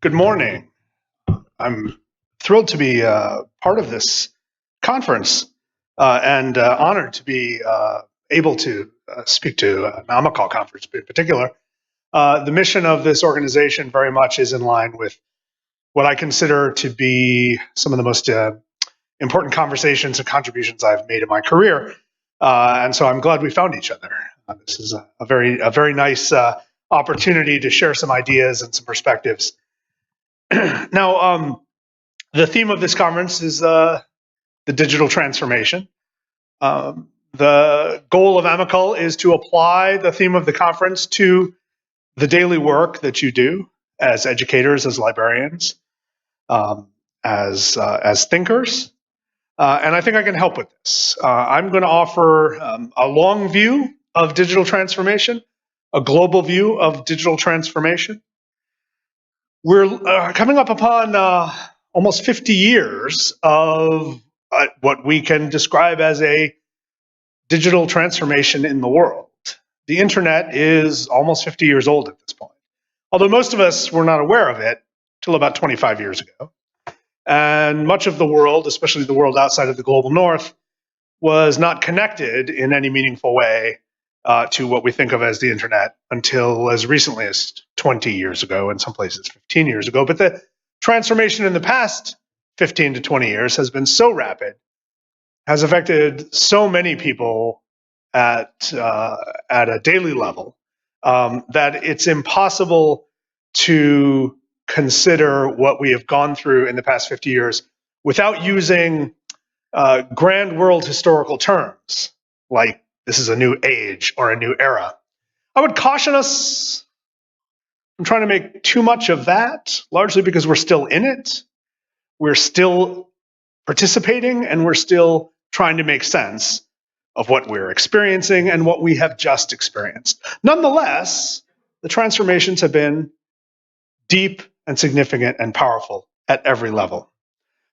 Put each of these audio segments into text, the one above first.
Good morning. I'm thrilled to be part of this conference and honored to be able to speak to an AMICAL conference in particular. The mission of this organization very much is in line with what I consider to be some of the most important conversations and contributions I've made in my career. And so I'm glad we found each other. This is a very nice opportunity to share some ideas and some perspectives. Now, the theme of this conference is the digital transformation. The goal of AMICAL is to apply the theme of the conference to the daily work that you do as educators, as librarians, as thinkers. And I think I can help with this. I'm going to offer a long view of digital transformation, a global view of digital transformation. We're coming up upon almost 50 years of what we can describe as a digital transformation in the world. The internet is almost 50 years old at this point, although most of us were not aware of it till about 25 years ago. And much of the world, especially the world outside of the global north, was not connected in any meaningful way to what we think of as the internet until as recently as 20 years ago, in some places 15 years ago. But the transformation in the past 15 to 20 years has been so rapid, has affected so many people at a daily level, that it's impossible to consider what we have gone through in the past 50 years without using grand world historical terms like this is a new age or a new era. I would caution us from trying to make too much of that, largely because we're still in it. We're still participating, and we're still trying to make sense of what we're experiencing and what we have just experienced. Nonetheless, the transformations have been deep and significant and powerful at every level.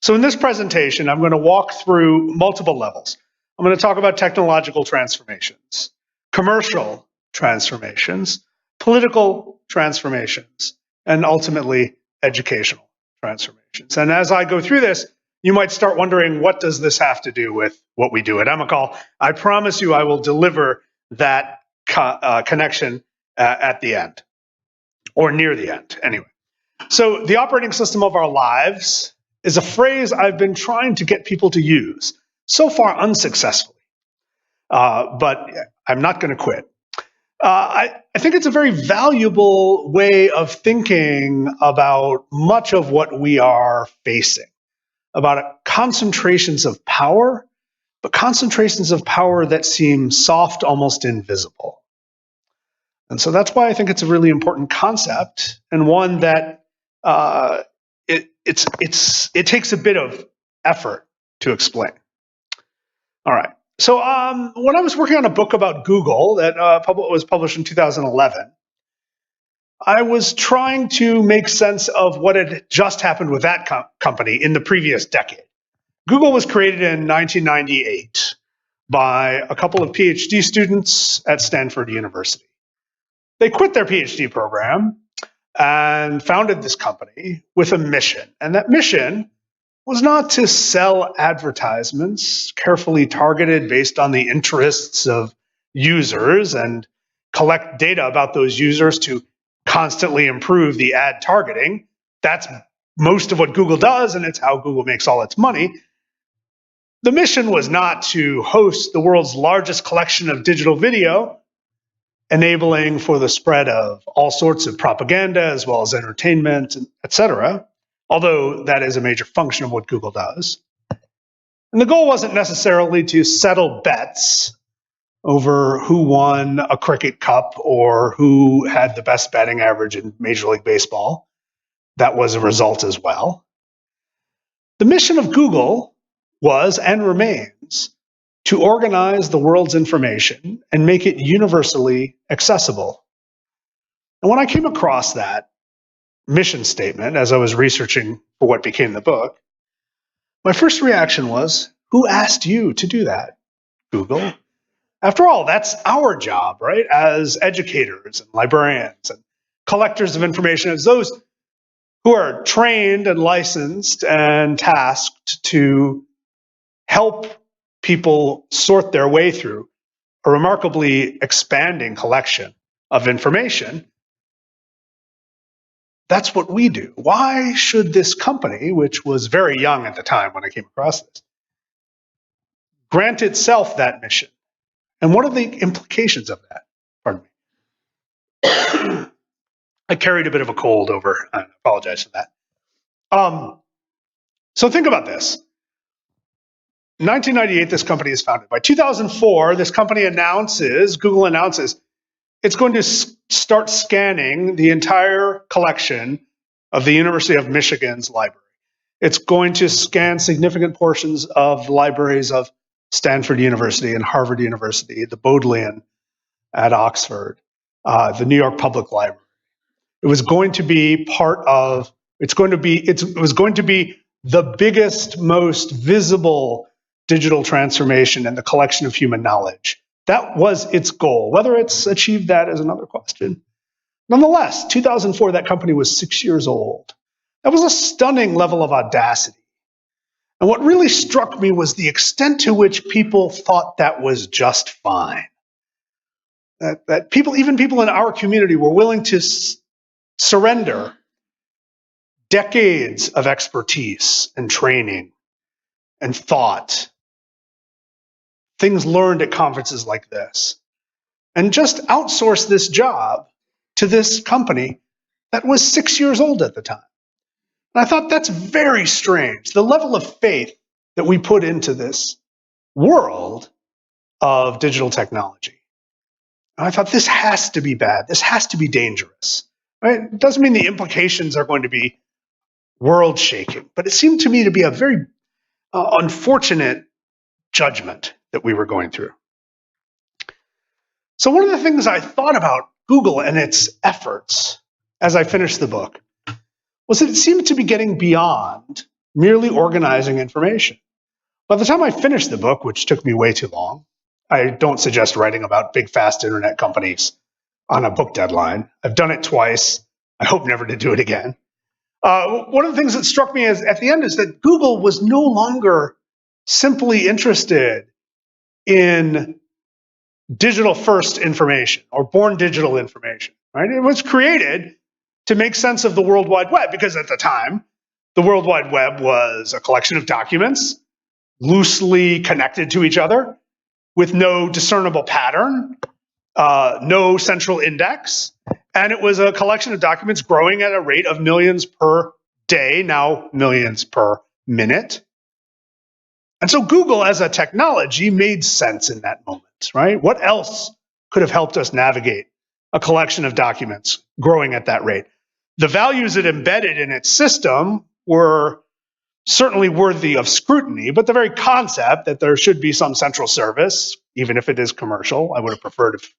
So in this presentation, I'm going to walk through multiple levels. I'm going to talk about technological transformations, commercial transformations, political transformations, and ultimately educational transformations. And as I go through this, you might start wondering, what does this have to do with what we do at AMICAL? I promise you I will deliver that connection at the end, or near the end, anyway. So the operating system of our lives is a phrase I've been trying to get people to use, so far unsuccessfully, but I'm not going to quit. I think it's a very valuable way of thinking about much of what we are facing, about concentrations of power, but concentrations of power that seem soft, almost invisible. And so that's why I think it's a really important concept, and one that it takes a bit of effort to explain. All right. So when I was working on a book about Google that was published in 2011, I was trying to make sense of what had just happened with that company in the previous decade. Google was created in 1998 by a couple of PhD students at Stanford University. They quit their PhD program and founded this company with a mission. And that mission was not to sell advertisements carefully targeted based on the interests of users and collect data about those users to constantly improve the ad targeting. That's most of what Google does, and it's how Google makes all its money. The mission was not to host the world's largest collection of digital video, enabling for the spread of all sorts of propaganda as well as entertainment, etc., although that is a major function of what Google does. And the goal wasn't necessarily to settle bets over who won a cricket cup or who had the best batting average in Major League Baseball. That was a result as well. The mission of Google was and remains to organize the world's information and make it universally accessible. And when I came across that mission statement as I was researching for what became the book, my first reaction was, who asked you to do that, Google? After all, that's our job, right? As educators and librarians and collectors of information, as those who are trained and licensed and tasked to help people sort their way through a remarkably expanding collection of information. That's what we do. Why should this company, which was very young at the time when I came across this, grant itself that mission? And what are the implications of that? Pardon me. I carried a bit of a cold over. I apologize for that. So think about this. In 1998, this company is founded. By 2004, this company Google announces, it's going to start scanning the entire collection of the University of Michigan's library. It's going to scan significant portions of the libraries of Stanford University and Harvard University, the Bodleian at Oxford, the New York Public Library. It was going to be the biggest, most visible digital transformation in the collection of human knowledge. That was its goal. Whether it's achieved that is another question. Nonetheless, 2004, that company was 6 years old. That was a stunning level of audacity. And what really struck me was the extent to which people thought that was just fine. That people, even people in our community, were willing to surrender decades of expertise and training and thought, things learned at conferences like this, and just outsource this job to this company that was 6 years old at the time. And I thought that's very strange. The level of faith that we put into this world of digital technology. And I thought this has to be bad. This has to be dangerous. Right? It doesn't mean the implications are going to be world-shaking, but it seemed to me to be a very unfortunate judgment that we were going through. So one of the things I thought about Google and its efforts as I finished the book was that it seemed to be getting beyond merely organizing information. By the time I finished the book, which took me way too long, I don't suggest writing about big, fast internet companies on a book deadline. I've done it twice. I hope never to do it again. One of the things that struck me at the end is that Google was no longer simply interested in digital first information or born digital information, right? It was created to make sense of the World Wide Web, because at the time, the World Wide Web was a collection of documents loosely connected to each other with no discernible pattern, no central index. And it was a collection of documents growing at a rate of millions per day, now millions per minute. And so Google as a technology made sense in that moment, right? What else could have helped us navigate a collection of documents growing at that rate? The values it embedded in its system were certainly worthy of scrutiny, but the very concept that there should be some central service, even if it is commercial, I would have preferred if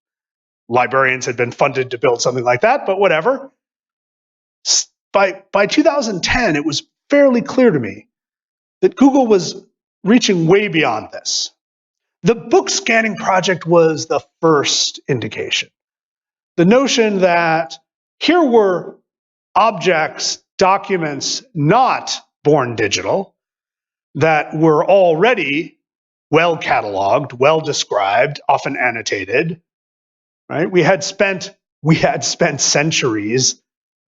librarians had been funded to build something like that, but whatever. By 2010, it was fairly clear to me that Google was reaching way beyond this. The book scanning project was the first indication. The notion that here were objects, documents not born digital, that were already well cataloged, well described, often annotated. Right? We had spent centuries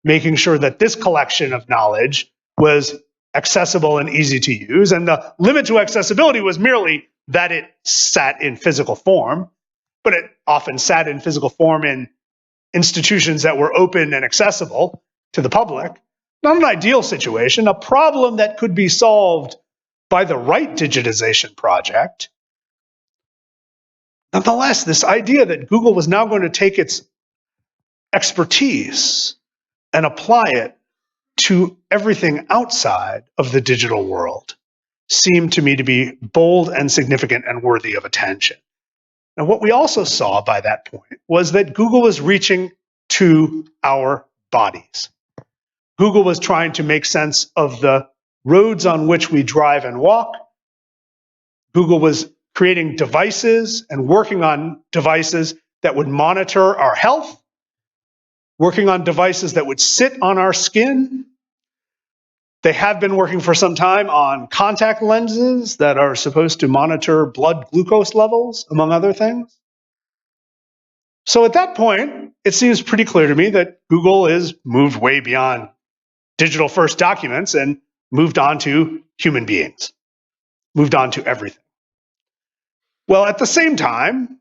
making sure that this collection of knowledge was accessible and easy to use. And the limit to accessibility was merely that it sat in physical form, but it often sat in physical form in institutions that were open and accessible to the public. Not an ideal situation, a problem that could be solved by the right digitization project. Nonetheless, this idea that Google was now going to take its expertise and apply it to everything outside of the digital world seemed to me to be bold and significant and worthy of attention. And what we also saw by that point was that Google was reaching to our bodies. Google was trying to make sense of the roads on which we drive and walk. Google was creating devices and working on devices that would monitor our health, working on devices that would sit on our skin, They have been working for some time on contact lenses that are supposed to monitor blood glucose levels, among other things. So at that point, it seems pretty clear to me that Google is moved way beyond digital first documents and moved on to human beings, moved on to everything. Well, at the same time,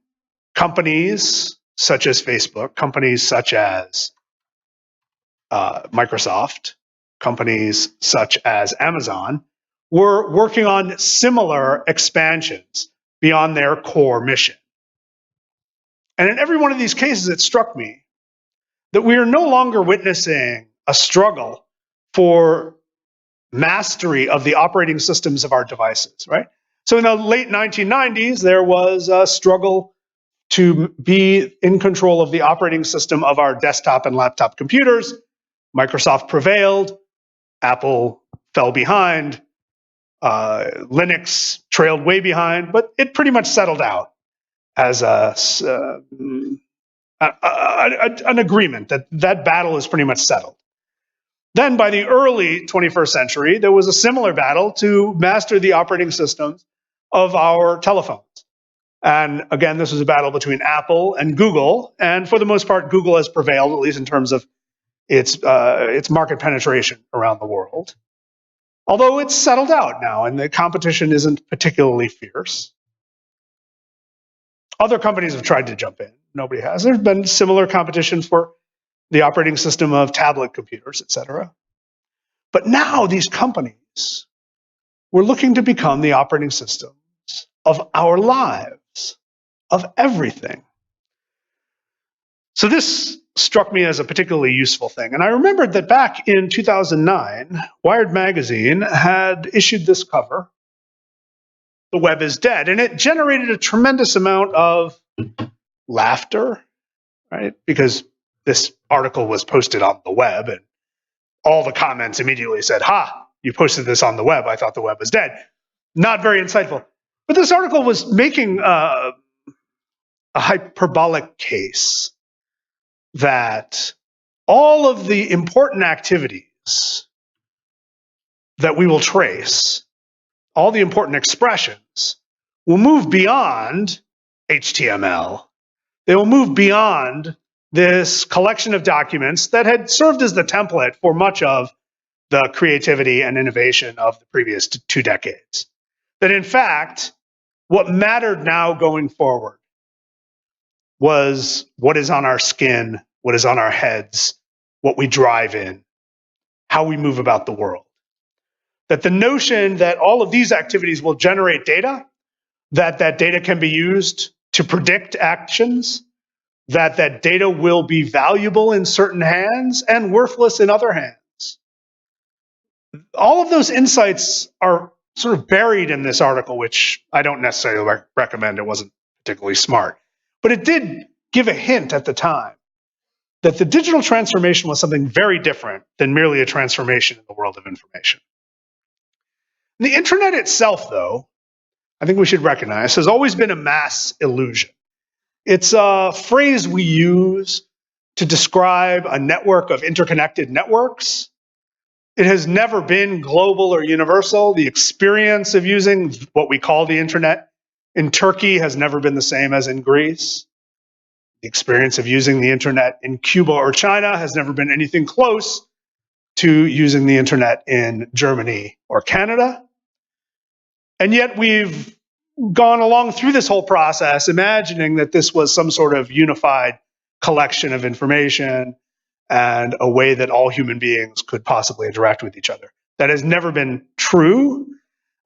companies such as Facebook, companies such as Microsoft, companies such as Amazon were working on similar expansions beyond their core mission. And in every one of these cases, it struck me that we are no longer witnessing a struggle for mastery of the operating systems of our devices, right? So in the late 1990s, there was a struggle to be in control of the operating system of our desktop and laptop computers. Microsoft prevailed, Apple fell behind, Linux trailed way behind, but it pretty much settled out as an agreement that battle is pretty much settled. Then by the early 21st century, there was a similar battle to master the operating systems of our telephones. And again, this was a battle between Apple and Google. And for the most part, Google has prevailed, at least in terms of its market penetration around the world. Although it's settled out now and the competition isn't particularly fierce. Other companies have tried to jump in. Nobody has. There's been similar competition for the operating system of tablet computers, etc. But now these companies were looking to become the operating systems of our lives, of everything. So this struck me as a particularly useful thing. And I remembered that back in 2009, Wired magazine had issued this cover, "The Web is Dead," and it generated a tremendous amount of laughter, right? Because this article was posted on the web, and all the comments immediately said, "Ha, you posted this on the web. I thought the web was dead." Not very insightful. But this article was making a hyperbolic case that all of the important activities that we will trace, all the important expressions, will move beyond HTML. They will move beyond this collection of documents that had served as the template for much of the creativity and innovation of the previous 2 decades. That in fact, what mattered now going forward was what is on our skin, what is on our heads, what we drive in, how we move about the world. That the notion that all of these activities will generate data, that that data can be used to predict actions, that that data will be valuable in certain hands and worthless in other hands. All of those insights are sort of buried in this article, which I don't necessarily recommend. It wasn't particularly smart. But it did give a hint at the time that the digital transformation was something very different than merely a transformation in the world of information. The internet itself, though, I think we should recognize, has always been a mass illusion. It's a phrase we use to describe a network of interconnected networks. It has never been global or universal. The experience of using what we call the internet in Turkey has never been the same as in Greece. The experience of using the internet in Cuba or China has never been anything close to using the internet in Germany or Canada. And yet we've gone along through this whole process imagining that this was some sort of unified collection of information and a way that all human beings could possibly interact with each other. That has never been true.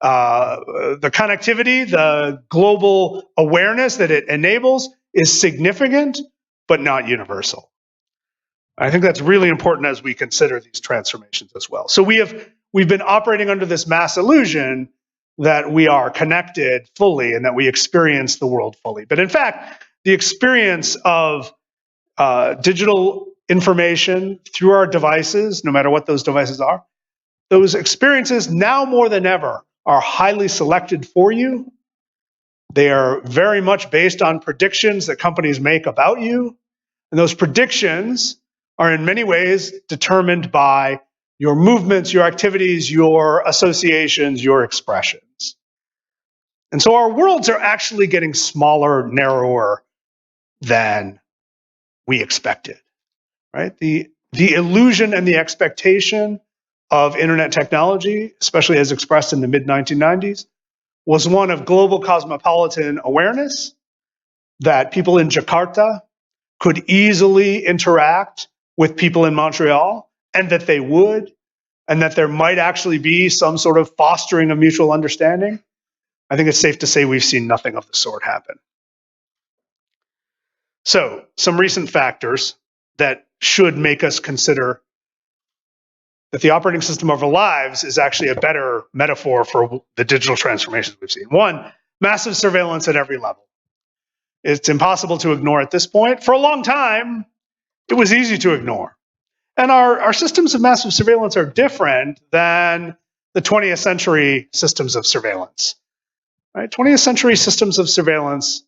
The connectivity, the global awareness that it enables is significant, but not universal. I think that's really important as we consider these transformations as well. So we've been operating under this mass illusion that we are connected fully and that we experience the world fully. But in fact, the experience of digital information through our devices, no matter what those devices are, those experiences now more than ever are highly selected for you. They are very much based on predictions that companies make about you. And those predictions are in many ways determined by your movements, your activities, your associations, your expressions. And so our worlds are actually getting smaller, narrower than we expected, right? The illusion and the expectation of internet technology, especially as expressed in the mid-1990s, was one of global cosmopolitan awareness, that people in Jakarta could easily interact with people in Montreal, and that they would, and that there might actually be some sort of fostering of mutual understanding. I think it's safe to say we've seen nothing of the sort happen. So, some recent factors that should make us consider that the operating system of our lives is actually a better metaphor for the digital transformations we've seen. One, massive surveillance at every level. It's impossible to ignore at this point. For a long time, it was easy to ignore. And our systems of massive surveillance are different than the 20th century systems of surveillance. Right? 20th century systems of surveillance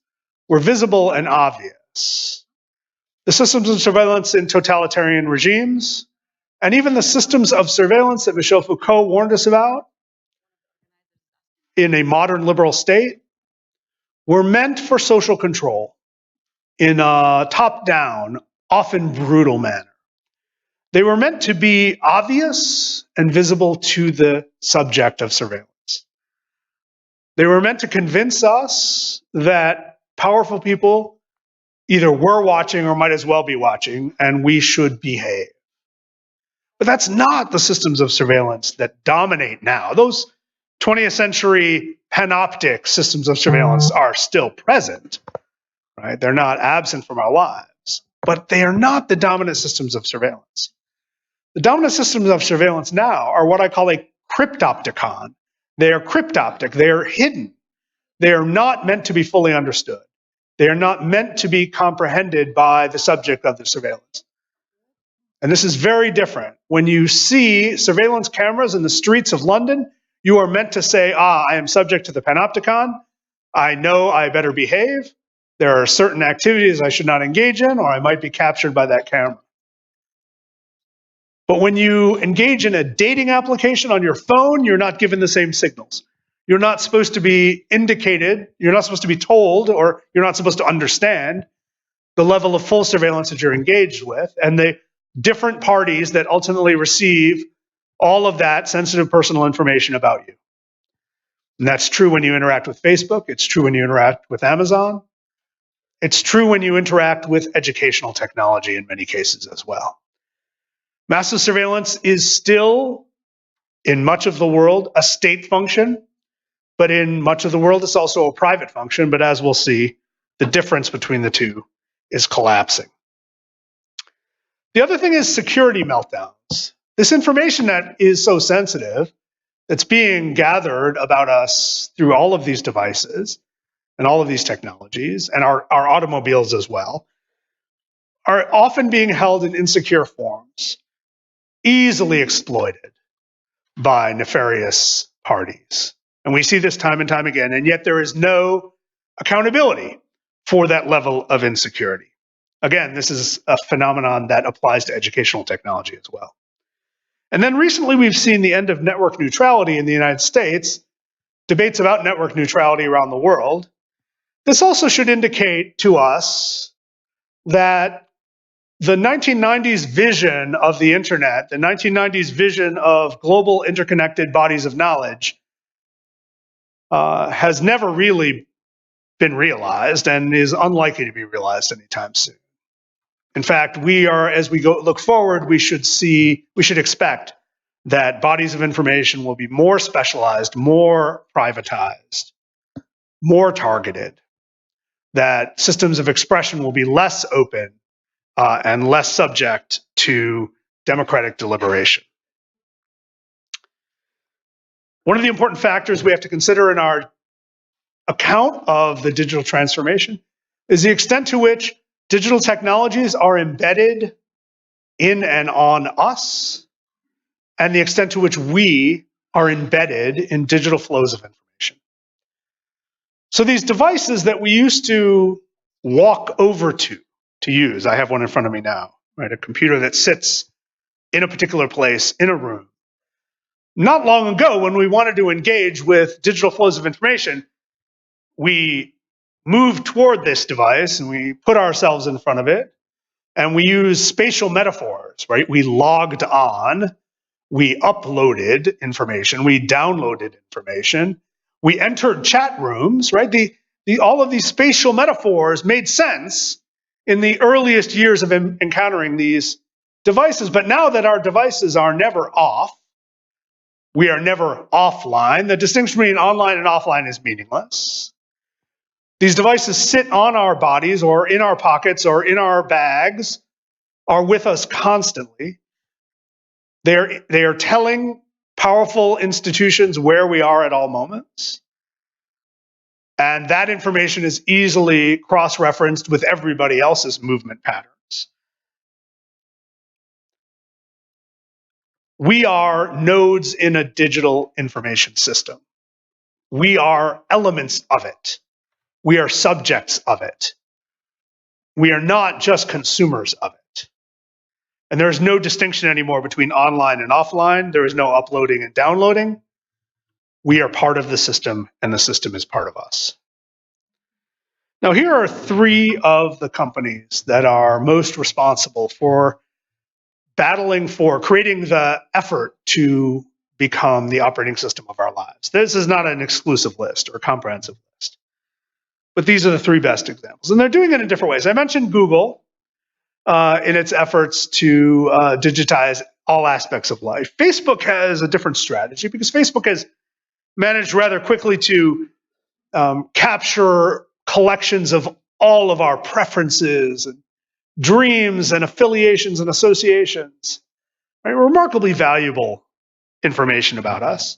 were visible and obvious. The systems of surveillance in totalitarian regimes, and even the systems of surveillance that Michel Foucault warned us about in a modern liberal state, were meant for social control in a top-down, often brutal manner. They were meant to be obvious and visible to the subject of surveillance. They were meant to convince us that powerful people either were watching or might as well be watching, and we should behave. But that's not the systems of surveillance that dominate now. Those 20th century panoptic systems of surveillance are still present, right? They're not absent from our lives, but they are not the dominant systems of surveillance. The dominant systems of surveillance now are what I call a cryptopticon. They are cryptoptic, they are hidden. They are not meant to be fully understood. They are not meant to be comprehended by the subject of the surveillance. And this is very different. When you see surveillance cameras in the streets of London, you are meant to say, I am subject to the panopticon. I know I better behave. There are certain activities I should not engage in, or I might be captured by that camera. But when you engage in a dating application on your phone, you're not given the same signals. You're not supposed to be indicated, you're not supposed to be told, or you're not supposed to understand the level of full surveillance that you're engaged with, and the different parties that ultimately receive all of that sensitive personal information about you. And that's true when you interact with Facebook. It's true when you interact with Amazon. It's true when you interact with educational technology in many cases as well. Massive surveillance is still, in much of the world, a state function, but in much of the world, it's also a private function. But as we'll see, the difference between the two is collapsing. The other thing is security meltdowns. This information that is so sensitive, that's being gathered about us through all of these devices and all of these technologies, and our automobiles as well, are often being held in insecure forms, easily exploited by nefarious parties. And we see this time and time again, and yet there is no accountability for that level of insecurity. Again, this is a phenomenon that applies to educational technology as well. And then recently we've seen the end of network neutrality in the United States, debates about network neutrality around the world. This also should indicate to us that the 1990s vision of the internet, the 1990s vision of global interconnected bodies of knowledge, has never really been realized and is unlikely to be realized anytime soon. In fact, as we look forward, we should expect that bodies of information will be more specialized, more privatized, more targeted, that systems of expression will be less open and less subject to democratic deliberation. One of the important factors we have to consider in our account of the digital transformation is the extent to which digital technologies are embedded in and on us, and the extent to which we are embedded in digital flows of information. So these devices that we used to walk over to use, I have one in front of me now, right? A computer that sits in a particular place, in a room. Not long ago, when we wanted to engage with digital flows of information, we moved toward this device and we put ourselves in front of it, and we used spatial metaphors, right? We logged on, we uploaded information, we downloaded information, we entered chat rooms, right? All of these spatial metaphors made sense in the earliest years of encountering these devices. But now that our devices are never off, we are never offline, the distinction between online and offline is meaningless. These devices sit on our bodies or in our pockets or in our bags, are with us constantly. They are telling powerful institutions where we are at all moments. And that information is easily cross-referenced with everybody else's movement patterns. We are nodes in a digital information system. We are elements of it. We are subjects of it. We are not just consumers of it. And there is no distinction anymore between online and offline. There is no uploading and downloading. We are part of the system, and the system is part of us. Now, here are three of the companies that are most responsible for battling for creating the effort to become the operating system of our lives. This is not an exclusive list or a comprehensive list, but these are the three best examples. And they're doing it in different ways. I mentioned Google in its efforts to digitize all aspects of life. Facebook has a different strategy because Facebook has managed rather quickly to capture collections of all of our preferences and dreams and affiliations and associations, right? Remarkably valuable information about us.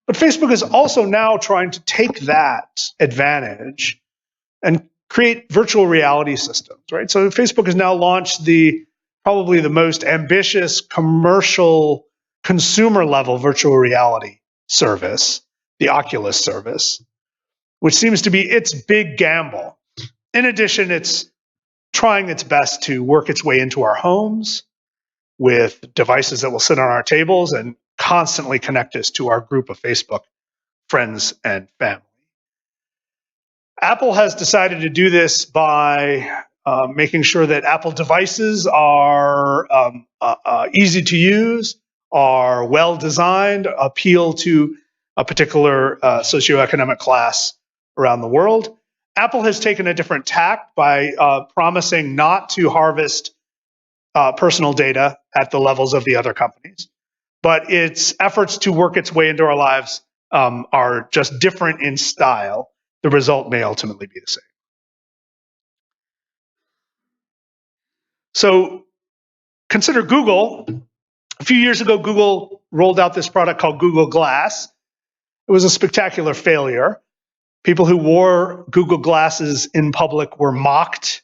But Facebook is also now trying to take that advantage and create virtual reality systems, right? So Facebook has now launched probably the most ambitious commercial consumer level virtual reality service, the Oculus service, which seems to be its big gamble. In addition, it's trying its best to work its way into our homes with devices that will sit on our tables and constantly connect us to our group of Facebook friends and family. Apple has decided to do this by making sure that Apple devices are easy to use, are well designed, appeal to a particular socioeconomic class around the world. Apple has taken a different tack by promising not to harvest personal data at the levels of the other companies. But its efforts to work its way into our lives are just different in style. The result may ultimately be the same. So consider Google. A few years ago, Google rolled out this product called Google Glass. It was a spectacular failure. People who wore Google Glasses in public were mocked.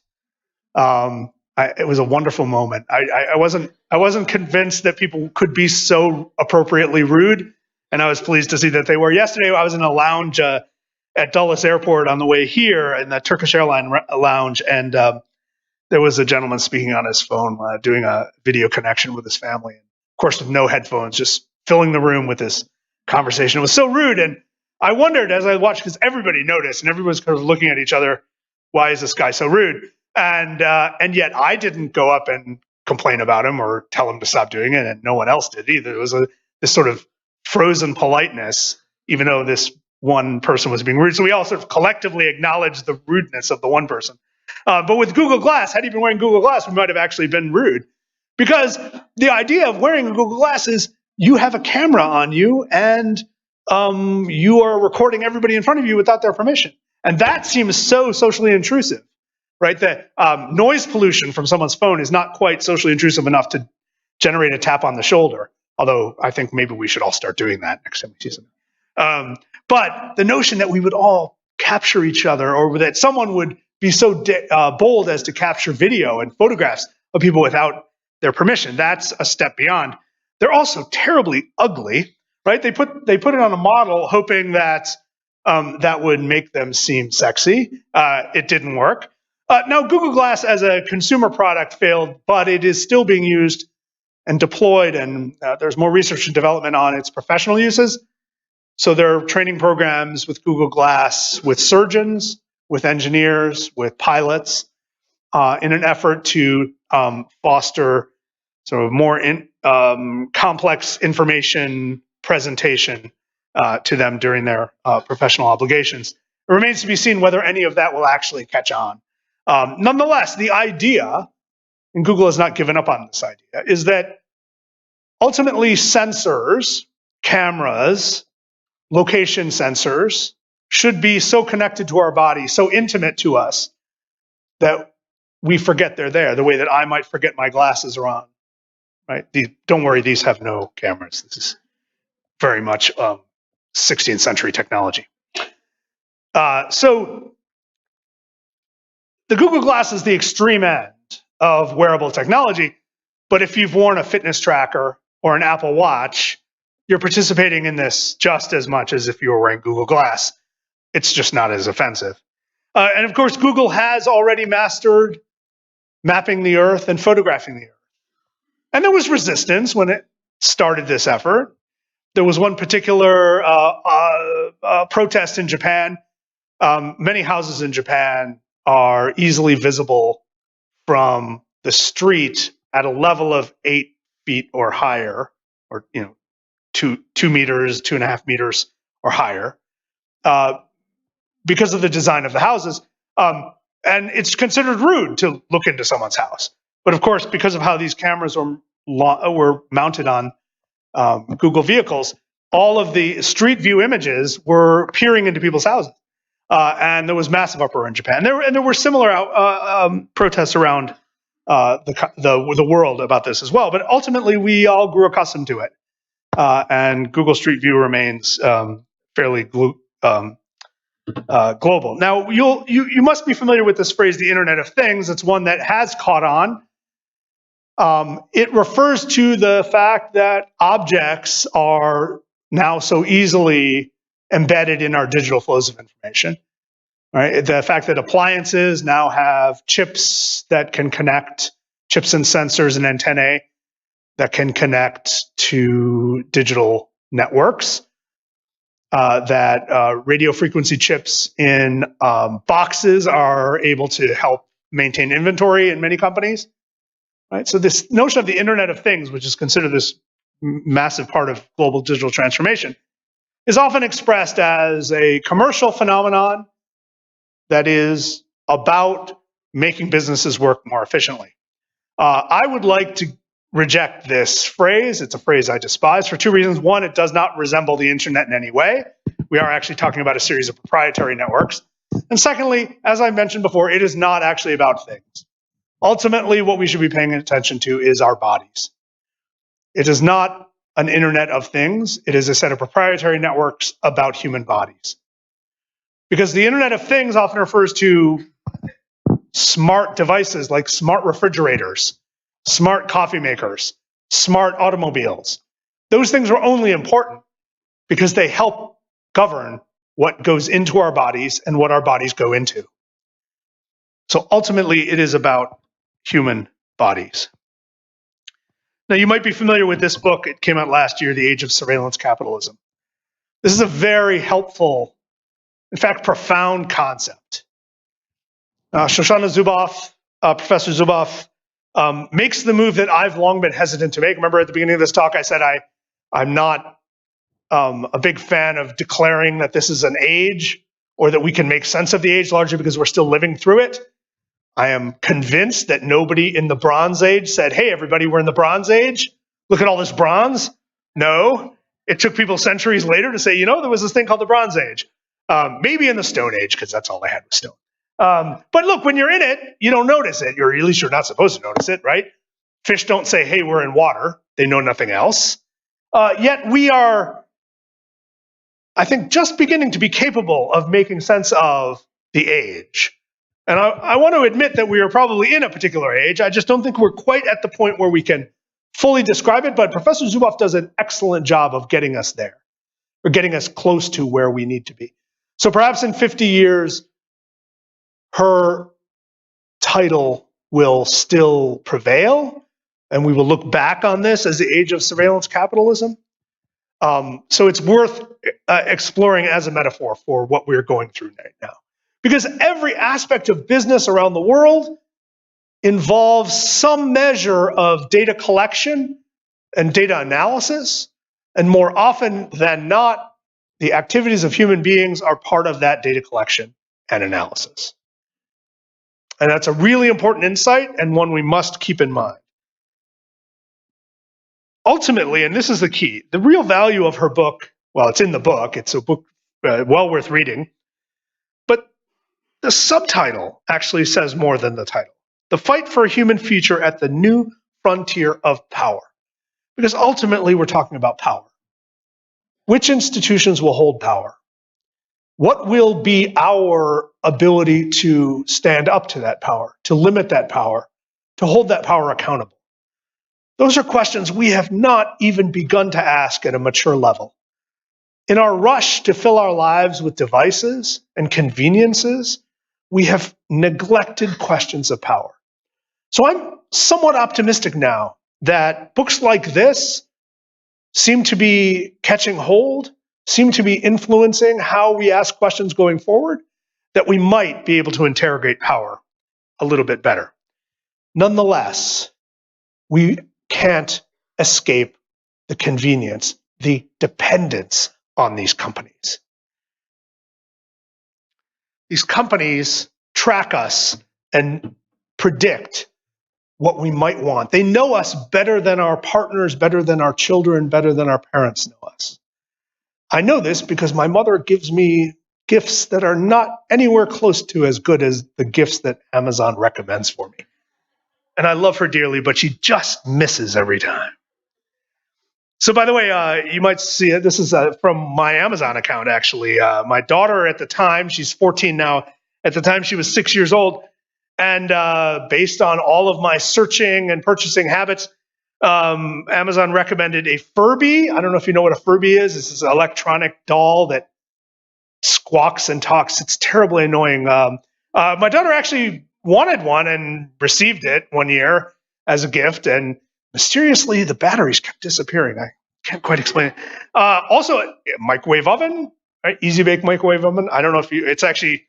It was a wonderful moment. I wasn't convinced that people could be so appropriately rude, and I was pleased to see that they were. Yesterday, I was in a lounge at Dulles Airport on the way here, in the Turkish Airline lounge, and there was a gentleman speaking on his phone, doing a video connection with his family, and of course with no headphones, just filling the room with this conversation. It was so rude, and I wondered as I watched, because everybody noticed, and everyone was kind of looking at each other, why is this guy so rude? And yet I didn't go up and complain about him or tell him to stop doing it, and no one else did either. It was this sort of frozen politeness, even though this one person was being rude. So we all sort of collectively acknowledged the rudeness of the one person. But with Google Glass, had he been wearing Google Glass, we might have actually been rude. Because the idea of wearing a Google Glass is you have a camera on you and you are recording everybody in front of you without their permission. And that seems so socially intrusive, right? That noise pollution from someone's phone is not quite socially intrusive enough to generate a tap on the shoulder. Although I think maybe we should all start doing that next time we see something. But the notion that we would all capture each other, or that someone would be so bold as to capture video and photographs of people without their permission, that's a step beyond. They're also terribly ugly, right? They put it on a model hoping that that would make them seem sexy. It didn't work. Now, Google Glass as a consumer product failed, but it is still being used and deployed, and there's more research and development on its professional uses. So there are training programs with Google Glass, with surgeons, with engineers, with pilots, in an effort to foster sort of more complex information presentation to them during their professional obligations. It remains to be seen whether any of that will actually catch on. Nonetheless, the idea, and Google has not given up on this idea, is that ultimately sensors, cameras, location sensors should be so connected to our body, so intimate to us, that we forget they're there, the way that I might forget my glasses are on. Right? Don't worry, these have no cameras. This is very much 16th century technology. So the Google Glass is the extreme end of wearable technology, but if you've worn a fitness tracker or an Apple Watch, you're participating in this just as much as if you were wearing Google Glass. It's just not as offensive. And of course, Google has already mastered mapping the Earth and photographing the Earth. And there was resistance when it started this effort. There was one particular protest in Japan. Many houses in Japan are easily visible from the street at a level of 8 feet or higher, or 2 meters, 2.5 meters or higher, because of the design of the houses. And it's considered rude to look into someone's house. But of course, because of how these cameras were mounted on Google vehicles, all of the street view images were peering into people's houses. And there was massive uproar in Japan. There were similar protests around the world about this as well. But ultimately, we all grew accustomed to it. And Google Street View remains fairly global. Now, you must be familiar with this phrase, the Internet of Things. It's one that has caught on. It refers to the fact that objects are now so easily embedded in our digital flows of information. Right? The fact that appliances now have chips that can connect, chips and sensors and antennae that can connect to digital networks. That radio frequency chips in boxes are able to help maintain inventory in many companies. Right? So this notion of the Internet of Things, which is considered this massive part of global digital transformation, is often expressed as a commercial phenomenon that is about making businesses work more efficiently. I would like to reject this phrase. It's a phrase I despise for two reasons. One, it does not resemble the internet in any way. We are actually talking about a series of proprietary networks. And secondly, as I mentioned before, it is not actually about things. Ultimately, what we should be paying attention to is our bodies. It is not an Internet of Things. It is a set of proprietary networks about human bodies. Because the Internet of Things often refers to smart devices like smart refrigerators, smart coffee makers, smart automobiles. Those things are only important because they help govern what goes into our bodies and what our bodies go into. So ultimately, it is about human bodies. Now, you might be familiar with this book. It came out last year, The Age of Surveillance Capitalism. This is a very helpful, in fact, profound concept. Shoshana Zuboff, Professor Zuboff, makes the move that I've long been hesitant to make. Remember at the beginning of this talk, I said I'm not a big fan of declaring that this is an age or that we can make sense of the age, largely because we're still living through it. I am convinced that nobody in the Bronze Age said, hey, everybody, we're in the Bronze Age. Look at all this bronze. No, it took people centuries later to say, there was this thing called the Bronze Age. Maybe in the Stone Age, because that's all they had was stone. But look, when you're in it, you don't notice it, or at least you're not supposed to notice it, right? Fish don't say, hey, we're in water. They know nothing else. Yet we are, I think, just beginning to be capable of making sense of the age. And I want to admit that we are probably in a particular age. I just don't think we're quite at the point where we can fully describe it. But Professor Zuboff does an excellent job of getting us there, or getting us close to where we need to be. So perhaps in 50 years, her title will still prevail, and we will look back on this as the age of surveillance capitalism. So it's worth exploring as a metaphor for what we're going through right now. Because every aspect of business around the world involves some measure of data collection and data analysis, and more often than not, the activities of human beings are part of that data collection and analysis. And that's a really important insight and one we must keep in mind. Ultimately, and this is the key, the real value of her book, well, it's in the book, it's a book well worth reading, but the subtitle actually says more than the title. The Fight for a Human Future at the New Frontier of Power. Because ultimately, we're talking about power. Which institutions will hold power? What will be our ability to stand up to that power, to limit that power, to hold that power accountable? Those are questions we have not even begun to ask at a mature level. In our rush to fill our lives with devices and conveniences, we have neglected questions of power. So I'm somewhat optimistic now that books like this seem to be catching hold, seem to be influencing how we ask questions going forward, that we might be able to interrogate power a little bit better. Nonetheless, we can't escape the convenience, the dependence on these companies. These companies track us and predict what we might want. They know us better than our partners, better than our children, better than our parents know us. I know this because my mother gives me gifts that are not anywhere close to as good as the gifts that Amazon recommends for me. And I love her dearly, but she just misses every time. So by the way, you might see it. This is from my Amazon account, actually. My daughter at the time, she's 14 now. At the time, she was 6 years old. And based on all of my searching and purchasing habits, Amazon recommended a Furby. I don't know if you know what a Furby is. This is an electronic doll that squawks and talks. It's terribly annoying. My daughter actually wanted one and received it one year as a gift. And mysteriously, the batteries kept disappearing. I can't quite explain it. Also, a microwave oven, right? Easy bake microwave oven. I don't know if it's actually...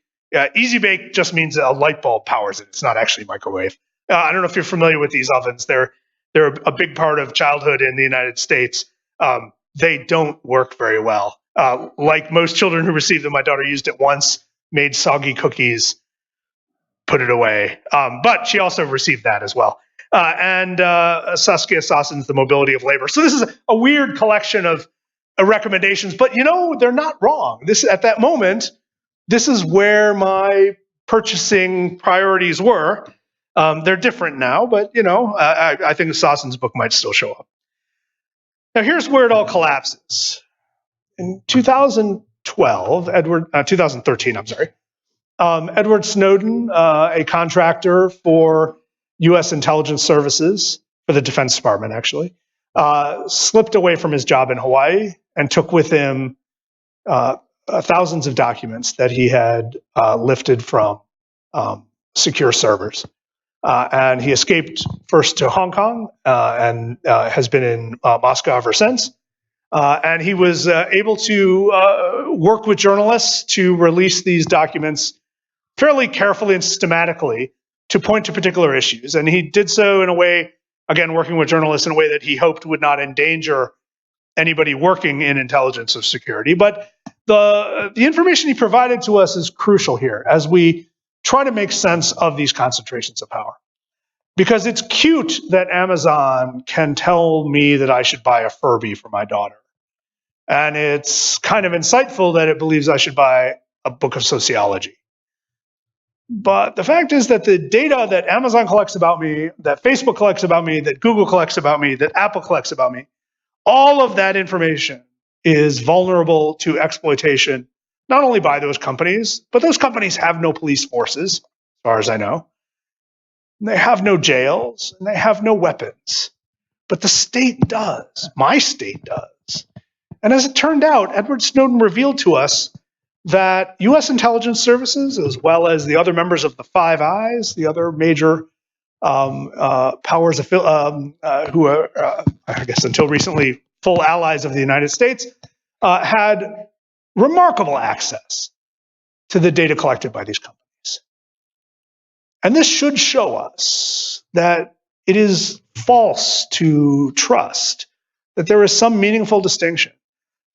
Easy Bake just means a light bulb powers it. It's not actually microwave. I don't know if you're familiar with these ovens. They're a big part of childhood in the United States. They don't work very well. Like most children who receive them, my daughter used it once, made soggy cookies, put it away. But she also received that as well. And Saskia Sassen's The Mobility of Labor. So this is a weird collection of recommendations, but they're not wrong. At that moment, this is where my purchasing priorities were. They're different now, but I think Sassen's book might still show up. Now here's where it all collapses. In 2013, Edward Snowden, a contractor for U.S. intelligence services, for the Defense Department actually, slipped away from his job in Hawaii and took with him thousands of documents that he had lifted from secure servers. And he escaped first to Hong Kong and has been in Moscow ever since. And he was able to work with journalists to release these documents fairly carefully and systematically to point to particular issues. And he did so in a way, again, working with journalists in a way that he hoped would not endanger anybody working in intelligence or security. But the information he provided to us is crucial here as we try to make sense of these concentrations of power. Because it's cute that Amazon can tell me that I should buy a Furby for my daughter. And it's kind of insightful that it believes I should buy a book of sociology. But the fact is that the data that Amazon collects about me, that Facebook collects about me, that Google collects about me, that Apple collects about me, all of that information is vulnerable to exploitation, not only by those companies, but those companies have no police forces, as far as I know. And they have no jails, and they have no weapons. But the state does. My state does. And as it turned out, Edward Snowden revealed to us that U.S. intelligence services, as well as the other members of the Five Eyes, the other major powers who are, I guess until recently, full allies of the United States, had remarkable access to the data collected by these companies. And this should show us that it is false to trust that there is some meaningful distinction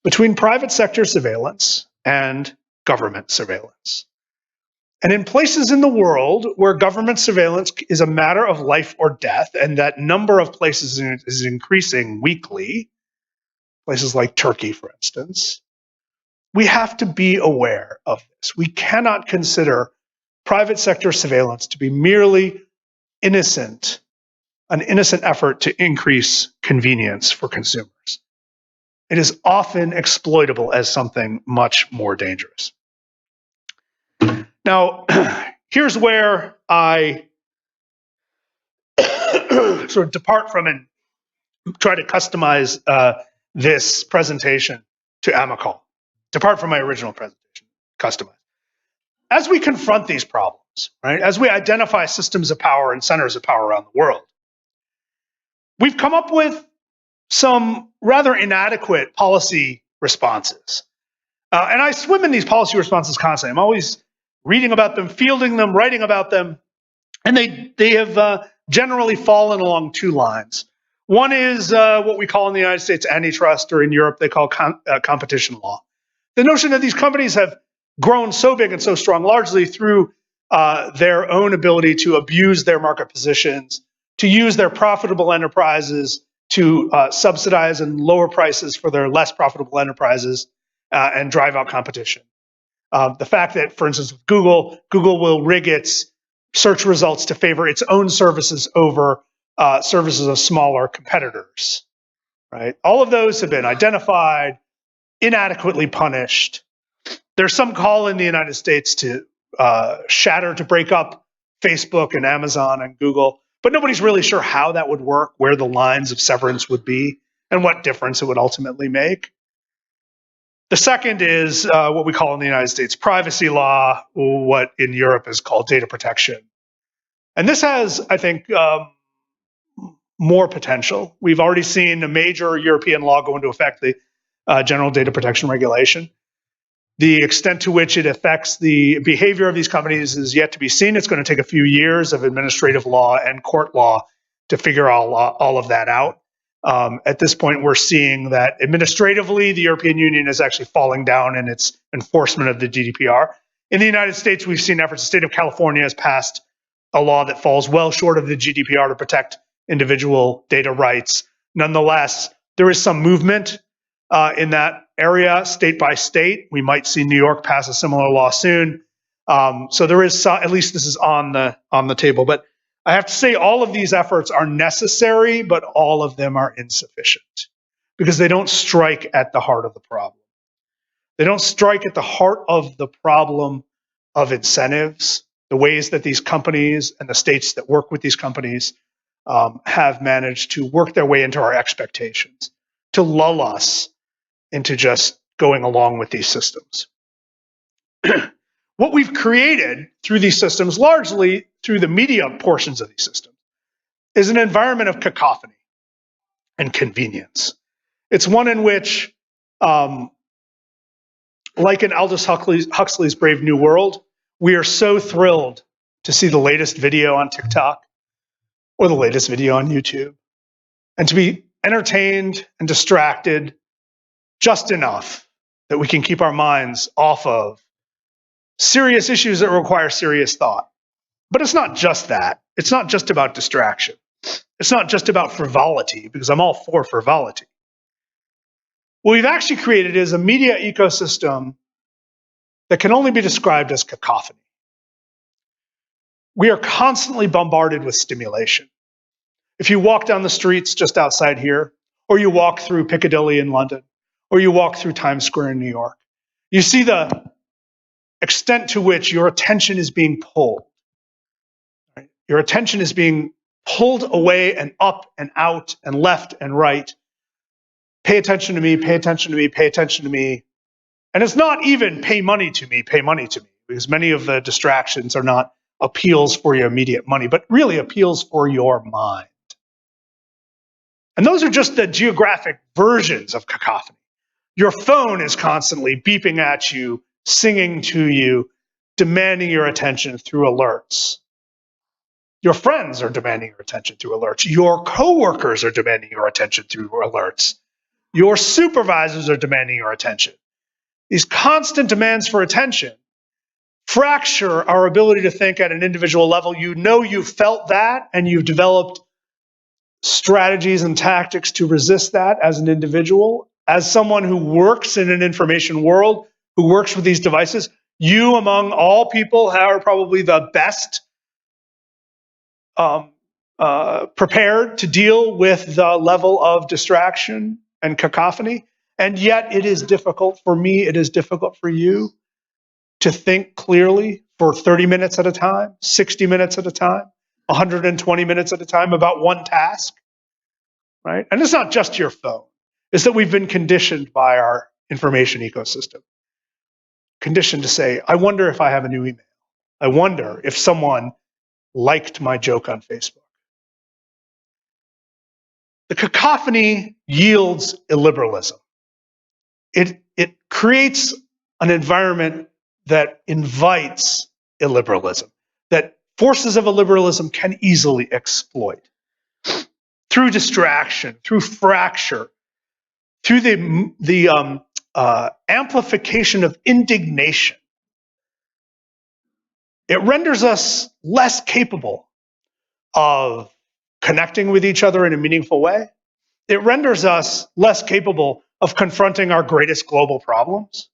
between private sector surveillance and government surveillance. And in places in the world where government surveillance is a matter of life or death, and that number of places is increasing weekly, places like Turkey, for instance, we have to be aware of this. We cannot consider private sector surveillance to be merely an innocent effort to increase convenience for consumers. It is often exploitable as something much more dangerous. Now, here's where I sort of depart from and try to customize this presentation to AMICAL. Depart from my original presentation, customize. As we confront these problems, right, as we identify systems of power and centers of power around the world, we've come up with some rather inadequate policy responses. And I swim in these policy responses constantly. I'm always reading about them, fielding them, writing about them. And they have generally fallen along two lines. One is what we call in the United States antitrust, or in Europe they call competition law. The notion that these companies have grown so big and so strong, largely through their own ability to abuse their market positions, to use their profitable enterprises to subsidize and lower prices for their less profitable enterprises and drive out competition. The fact that, for instance, with Google will rig its search results to favor its own services over services of smaller competitors, right? All of those have been identified, inadequately punished. There's some call in the United States to to break up Facebook and Amazon and Google, but nobody's really sure how that would work, where the lines of severance would be, and what difference it would ultimately make. The second is what we call in the United States privacy law, what in Europe is called data protection. And this has, I think, more potential. We've already seen a major European law go into effect, the General Data Protection Regulation. The extent to which it affects the behavior of these companies is yet to be seen. It's going to take a few years of administrative law and court law to figure all of that out. At this point, we're seeing that administratively, the European Union is actually falling down in its enforcement of the GDPR. In the United States, we've seen efforts. The state of California has passed a law that falls well short of the GDPR to protect individual data rights. Nonetheless, there is some movement in that area, state by state. We might see New York pass a similar law soon. So there is some, at least this is on the table. But I have to say all of these efforts are necessary, but all of them are insufficient because they don't strike at the heart of the problem. They don't strike at the heart of the problem of incentives, the ways that these companies and the states that work with these companies have managed to work their way into our expectations, to lull us into just going along with these systems. What we've created through these systems, largely through the media portions of these systems, is an environment of cacophony and convenience. It's one in which, like in Aldous Huxley's Brave New World, we are so thrilled to see the latest video on TikTok or the latest video on YouTube, and to be entertained and distracted just enough that we can keep our minds off of serious issues that require serious thought. But it's not just that. It's not just about distraction. It's not just about frivolity, because I'm all for frivolity. What we've actually created is a media ecosystem that can only be described as cacophony. We are constantly bombarded with stimulation. If you walk down the streets just outside here, or you walk through Piccadilly in London, or you walk through Times Square in New York, you see the extent to which your attention is being pulled. Right? Your attention is being pulled away and up and out and left and right. Pay attention to me, pay attention to me, pay attention to me. And it's not even pay money to me, because many of the distractions are not appeals for your immediate money, but really appeals for your mind. And those are just the geographic versions of cacophony. Your phone is constantly beeping at you, singing to you, demanding your attention through alerts. Your friends are demanding your attention through alerts. Your coworkers are demanding your attention through alerts. Your supervisors are demanding your attention. These constant demands for attention fracture our ability to think at an individual level. You know you've felt that, and you've developed strategies and tactics to resist that as an individual. As someone who works in an information world, who works with these devices, you, among all people, are probably the best prepared to deal with the level of distraction and cacophony. And yet it is difficult for me, it is difficult for you to think clearly for 30 minutes at a time, 60 minutes at a time, 120 minutes at a time about one task, right? And it's not just your phone. It's that we've been conditioned by our information ecosystem. Conditioned to say, I wonder if I have a new email. I wonder if someone liked my joke on Facebook. The cacophony yields illiberalism. It creates an environment that invites illiberalism, that forces of illiberalism can easily exploit. Through distraction, through fracture, through the amplification of indignation, it renders us less capable of connecting with each other in a meaningful way. It renders us less capable of confronting our greatest global problems.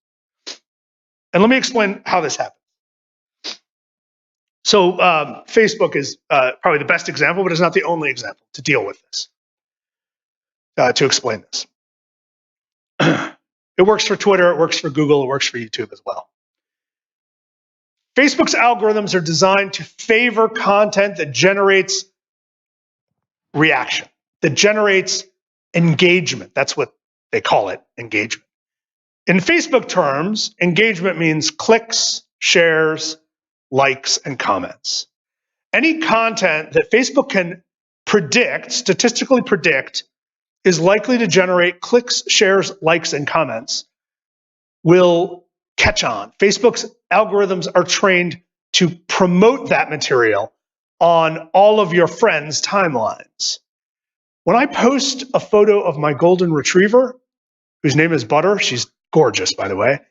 And let me explain how this happens. So Facebook is probably the best example, but it's not the only example to deal with this, to explain this. It works for Twitter, it works for Google, it works for YouTube as well. Facebook's algorithms are designed to favor content that generates reaction, that generates engagement. That's what they call it, engagement. In Facebook terms, engagement means clicks, shares, likes, and comments. Any content that Facebook can predict, statistically predict, is likely to generate clicks, shares, likes, and comments will catch on. Facebook's algorithms are trained to promote that material on all of your friends' timelines. When I post a photo of my golden retriever, whose name is Butter, she's gorgeous, by the way,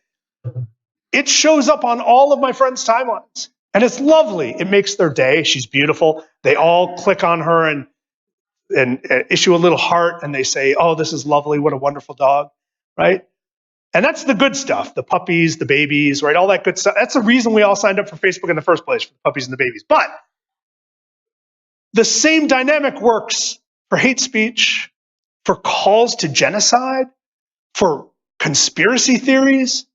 it shows up on all of my friends' timelines. And it's lovely. It makes their day. She's beautiful. They all click on her and issue a little heart, and they say, oh, this is lovely. What a wonderful dog, right? And that's the good stuff, the puppies, the babies, right? All that good stuff. That's the reason we all signed up for Facebook in the first place, for the puppies and the babies. But the same dynamic works for hate speech, for calls to genocide, for conspiracy theories,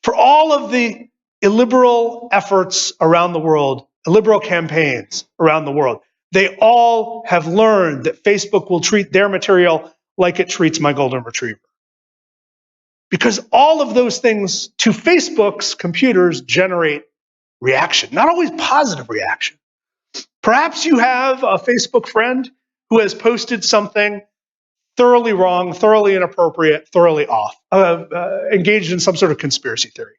for all of the illiberal efforts around the world, illiberal campaigns around the world. They all have learned that Facebook will treat their material like it treats my golden retriever. Because all of those things to Facebook's computers generate reaction, not always positive reaction. Perhaps you have a Facebook friend who has posted something thoroughly wrong, thoroughly inappropriate, thoroughly off, engaged in some sort of conspiracy theory.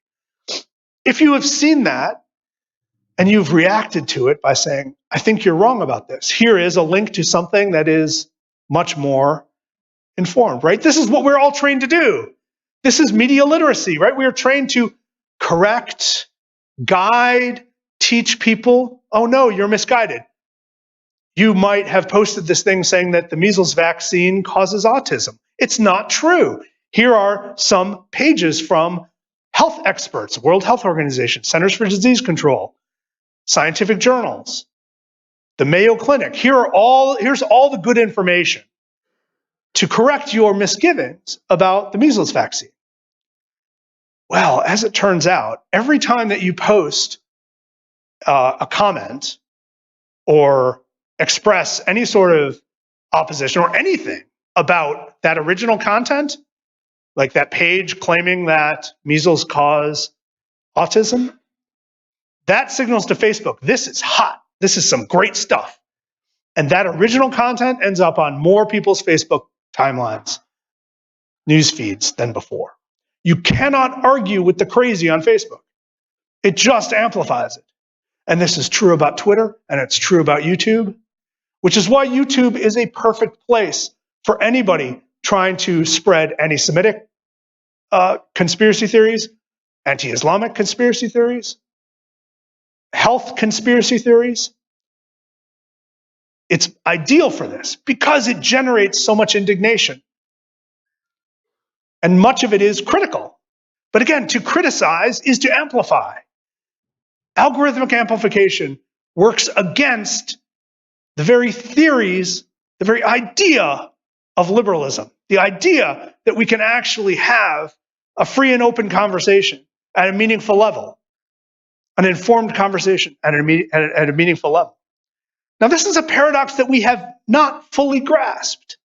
If you have seen that and you've reacted to it by saying, I think you're wrong about this, here is a link to something that is much more informed, right? This is what we're all trained to do. This is media literacy, right? We are trained to correct, guide, teach people. Oh no, you're misguided. You might have posted this thing saying that the measles vaccine causes autism. It's not true. Here are some pages from health experts, World Health Organization, Centers for Disease Control, scientific journals, the Mayo Clinic. Here's all the good information to correct your misgivings about the measles vaccine. Well, as it turns out, every time that you post a comment or express any sort of opposition or anything about that original content, like that page claiming that measles cause autism, that signals to Facebook, this is hot. This is some great stuff. And that original content ends up on more people's Facebook timelines, news feeds than before. You cannot argue with the crazy on Facebook. It just amplifies it. And this is true about Twitter, and it's true about YouTube, which is why YouTube is a perfect place for anybody trying to spread anti-Semitic conspiracy theories, anti-Islamic conspiracy theories, health conspiracy theories. It's ideal for this because it generates so much indignation. And much of it is critical. But again, to criticize is to amplify. Algorithmic amplification works against the very theories, the very idea of liberalism, the idea that we can actually have a free and open conversation at a meaningful level, an informed conversation at a meaningful level. Now, this is a paradox that we have not fully grasped.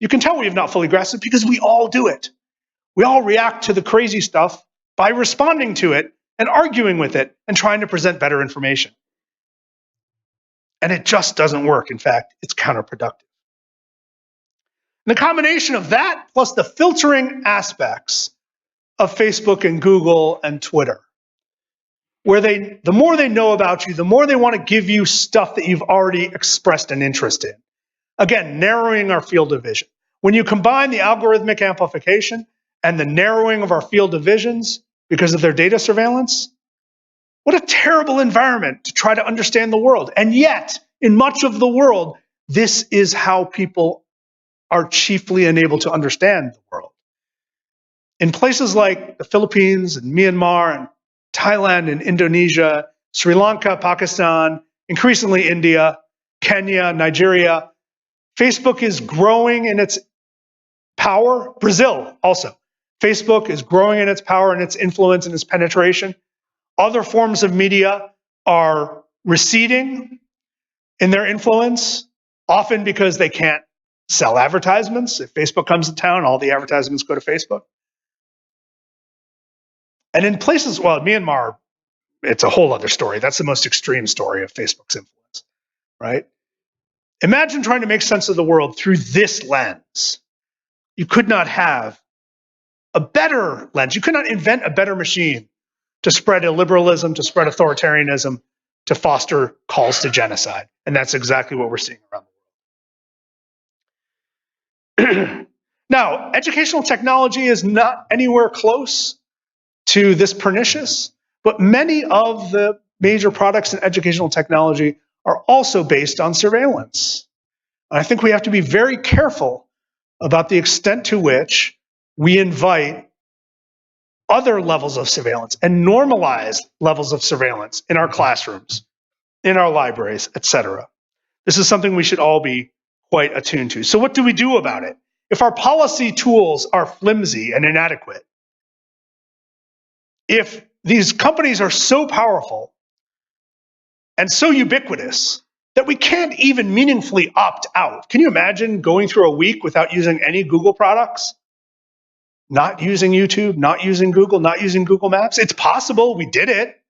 You can tell we have not fully grasped it because we all do it. We all react to the crazy stuff by responding to it and arguing with it and trying to present better information. And it just doesn't work. In fact, it's counterproductive. And the combination of that plus the filtering aspects of Facebook and Google and Twitter, where the more they know about you, the more they want to give you stuff that you've already expressed an interest in. Again, narrowing our field of vision. When you combine the algorithmic amplification and the narrowing of our field of visions because of their data surveillance, what a terrible environment to try to understand the world. And yet, in much of the world, this is how people are chiefly enabled to understand the world. In places like the Philippines and Myanmar and Thailand and Indonesia, Sri Lanka, Pakistan, increasingly India, Kenya, Nigeria, Facebook is growing in its power. Brazil also. Facebook is growing in its power and its influence and its penetration. Other forms of media are receding in their influence, often because they can't sell advertisements. If Facebook comes to town, all the advertisements go to Facebook. And in places, well, Myanmar, it's a whole other story. That's the most extreme story of Facebook's influence, right? Imagine trying to make sense of the world through this lens. You could not have a better lens. You could not invent a better machine to spread illiberalism, to spread authoritarianism, to foster calls to genocide. And that's exactly what we're seeing around the world. Now, educational technology is not anywhere close to this pernicious, but many of the major products in educational technology are also based on surveillance. And I think we have to be very careful about the extent to which we invite other levels of surveillance and normalize levels of surveillance in our classrooms, in our libraries, etc. This is something we should all be quite attuned to. So what do we do about it? If our policy tools are flimsy and inadequate, if these companies are so powerful and so ubiquitous that we can't even meaningfully opt out. Can you imagine going through a week without using any Google products? Not using YouTube, not using Google, not using Google Maps? It's possible. We did it.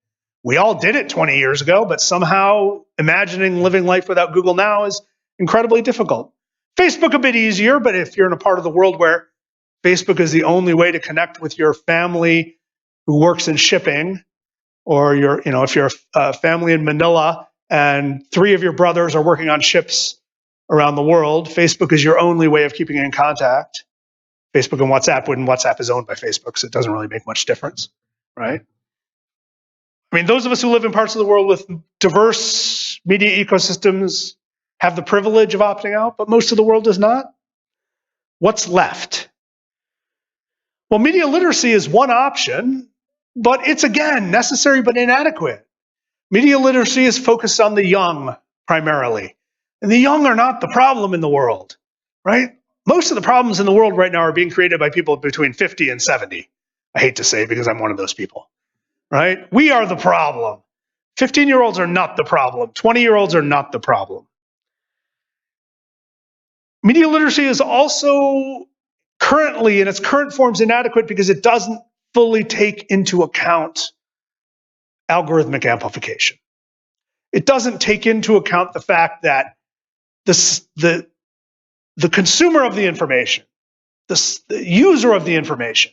We all did it 20 years ago, but somehow imagining living life without Google now is incredibly difficult. Facebook a bit easier, but if you're in a part of the world where Facebook is the only way to connect with your family who works in shipping, or if you're a family in Manila and 3 of your brothers are working on ships around the world, Facebook is your only way of keeping in contact. Facebook and WhatsApp, when WhatsApp is owned by Facebook, so it doesn't really make much difference, right? I mean, those of us who live in parts of the world with diverse media ecosystems have the privilege of opting out, but most of the world does not. What's left? Well, media literacy is one option, but it's, again, necessary but inadequate. Media literacy is focused on the young primarily, and the young are not the problem in the world, right? Most of the problems in the world right now are being created by people between 50 and 70. I hate to say it because I'm one of those people, right? We are the problem. 15-year-olds are not the problem. 20-year-olds are not the problem. Media literacy is also currently, in its current forms, inadequate because it doesn't fully take into account algorithmic amplification. It doesn't take into account the fact that the consumer of the information, the user of the information,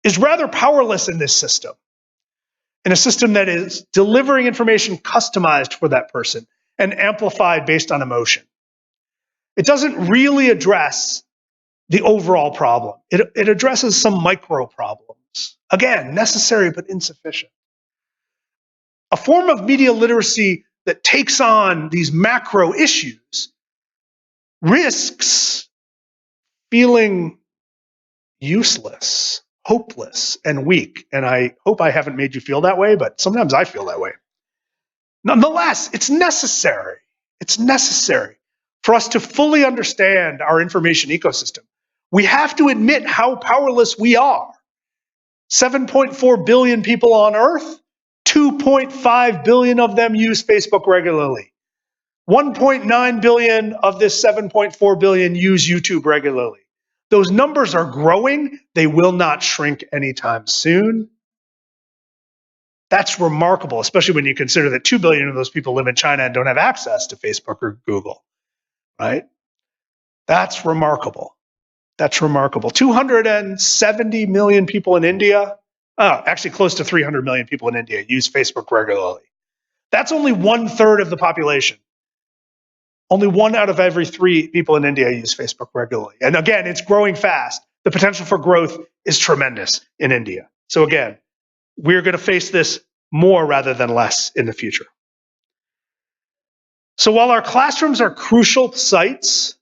is rather powerless in this system, in a system that is delivering information customized for that person and amplified based on emotion. It doesn't really address the overall problem. It addresses some micro problems. Again, necessary but insufficient. A form of media literacy that takes on these macro issues risks feeling useless, hopeless, and weak. And I hope I haven't made you feel that way, but sometimes I feel that way. Nonetheless, it's necessary. It's necessary for us to fully understand our information ecosystem. We have to admit how powerless we are. 7.4 billion people on Earth, 2.5 billion of them use Facebook regularly. 1.9 billion of this 7.4 billion use YouTube regularly. Those numbers are growing. They will not shrink anytime soon. That's remarkable, especially when you consider that 2 billion of those people live in China and don't have access to Facebook or Google, right? That's remarkable. That's remarkable. 270 million people in India, actually close to 300 million people in India use Facebook regularly. That's only 1/3 of the population. Only 1 out of every 3 people in India use Facebook regularly. And again, it's growing fast. The potential for growth is tremendous in India. So again, we're going to face this more rather than less in the future. So while our classrooms are crucial sites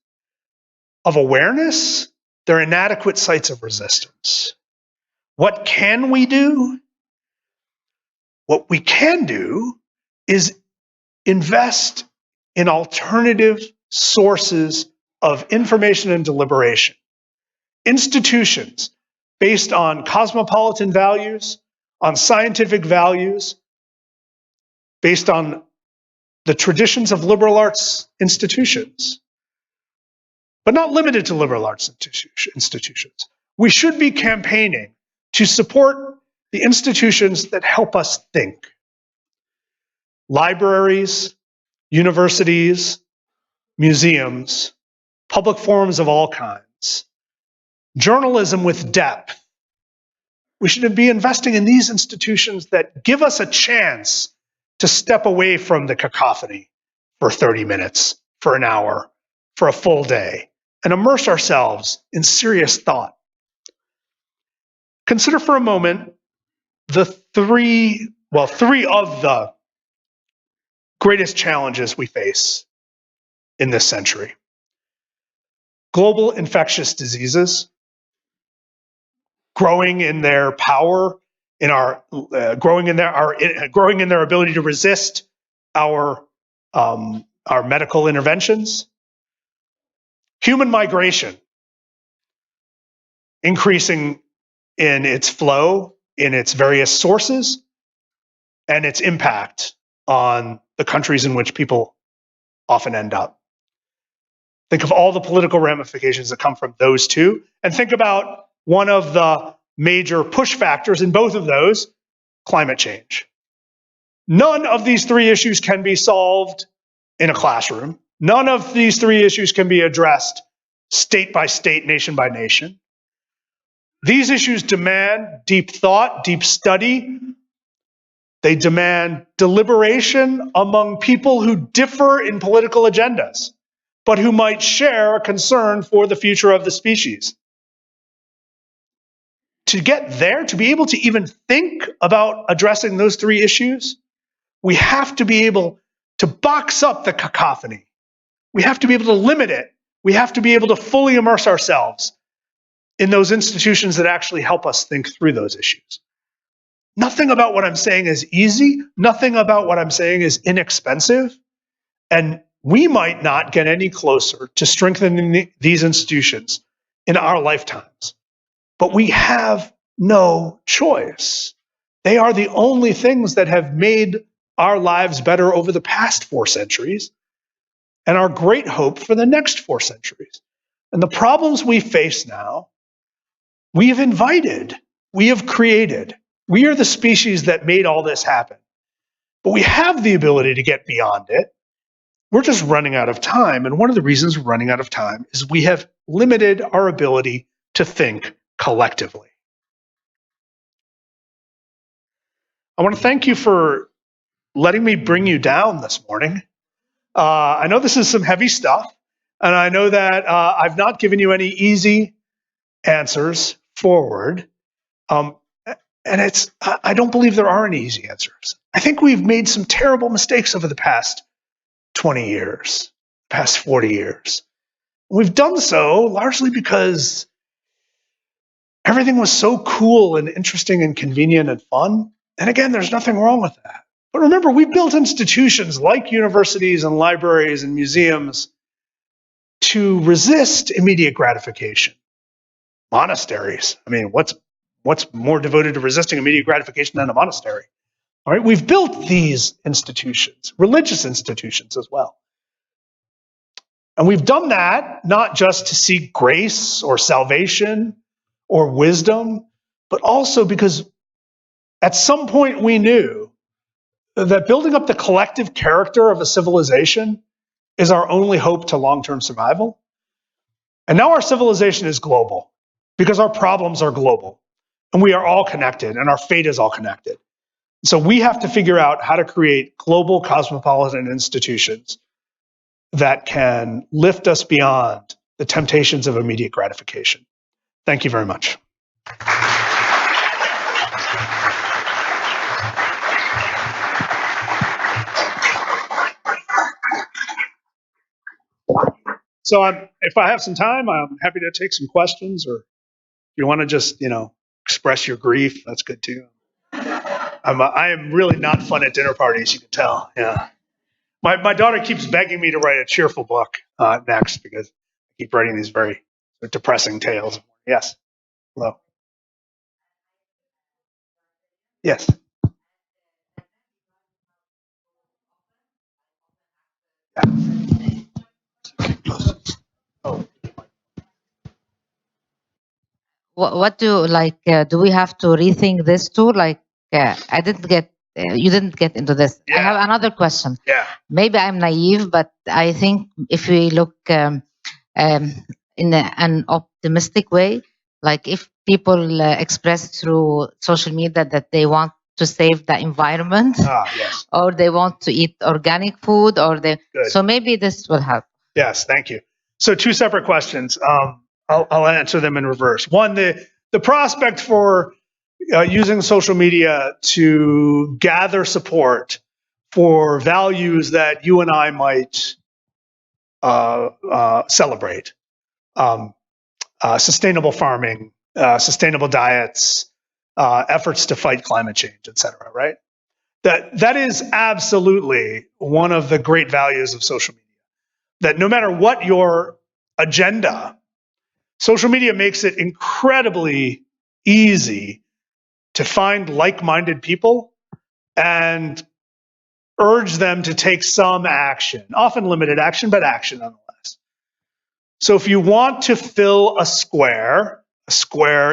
of awareness, they're inadequate sites of resistance. What can we do? What we can do is invest in alternative sources of information and deliberation. Institutions based on cosmopolitan values, on scientific values, based on the traditions of liberal arts institutions, but not limited to liberal arts institutions. We should be campaigning to support the institutions that help us think. Libraries, universities, museums, public forums of all kinds, journalism with depth. We should be investing in these institutions that give us a chance to step away from the cacophony for 30 minutes, for an hour, for a full day, and immerse ourselves in serious thought. Consider for a moment the three of the greatest challenges we face in this century. Global infectious diseases, growing in their power, growing in their ability to resist our medical interventions. Human migration, increasing in its flow, in its various sources, and its impact on the countries in which people often end up. Think of all the political ramifications that come from those two, and think about one of the major push factors in both of those, climate change. None of these 3 issues can be solved in a classroom. None of these 3 issues can be addressed state by state, nation by nation. These issues demand deep thought, deep study. They demand deliberation among people who differ in political agendas, but who might share a concern for the future of the species. To get there, to be able to even think about addressing those 3 issues, we have to be able to box up the cacophony. We have to be able to limit it. We have to be able to fully immerse ourselves in those institutions that actually help us think through those issues. Nothing about what I'm saying is easy. Nothing about what I'm saying is inexpensive. And we might not get any closer to strengthening these institutions in our lifetimes. But we have no choice. They are the only things that have made our lives better over the past 4 centuries and our great hope for the next 4 centuries. And the problems we face now, we have invited, we have created. We are the species that made all this happen. But we have the ability to get beyond it. We're just running out of time. And one of the reasons we're running out of time is we have limited our ability to think collectively. I want to thank you for letting me bring you down this morning. I know this is some heavy stuff, and I know that I've not given you any easy answers forward. And I don't believe there are any easy answers. I think we've made some terrible mistakes over the past 20 years, past 40 years. We've done so largely because everything was so cool and interesting and convenient and fun. And again, there's nothing wrong with that. But remember, we built institutions like universities and libraries and museums to resist immediate gratification. Monasteries. I mean, what's more devoted to resisting immediate gratification than a monastery? All right, we've built these institutions, religious institutions as well. And we've done that not just to seek grace or salvation or wisdom, but also because at some point we knew that building up the collective character of a civilization is our only hope to long-term survival. And now our civilization is global because our problems are global and we are all connected and our fate is all connected. So we have to figure out how to create global cosmopolitan institutions that can lift us beyond the temptations of immediate gratification. Thank you very much. So if I have some time, I'm happy to take some questions, or if you want to just, express your grief, that's good too. I am really not fun at dinner parties, you can tell. Yeah. My daughter keeps begging me to write a cheerful book next because I keep writing these very depressing tales. Yes. Hello. Yes. Yeah. Oh. What do do we have to rethink this too? I didn't get you didn't get into this. Yeah. I have another question. Yeah. Maybe I'm naive, but I think if we look in an optimistic way, like if people express through social media that they want to save the environment, yes. or they want to eat organic food, or so maybe this will help. Yes, thank you. So two separate questions. I'll answer them in reverse. One, the prospect for using social media to gather support for values that you and I might celebrate. Sustainable farming, sustainable diets, efforts to fight climate change, et cetera, right? That is absolutely one of the great values of social media. That no matter what your agenda, social media makes it incredibly easy to find like-minded people and urge them to take some action, often limited action, but action nonetheless. So if you want to fill a square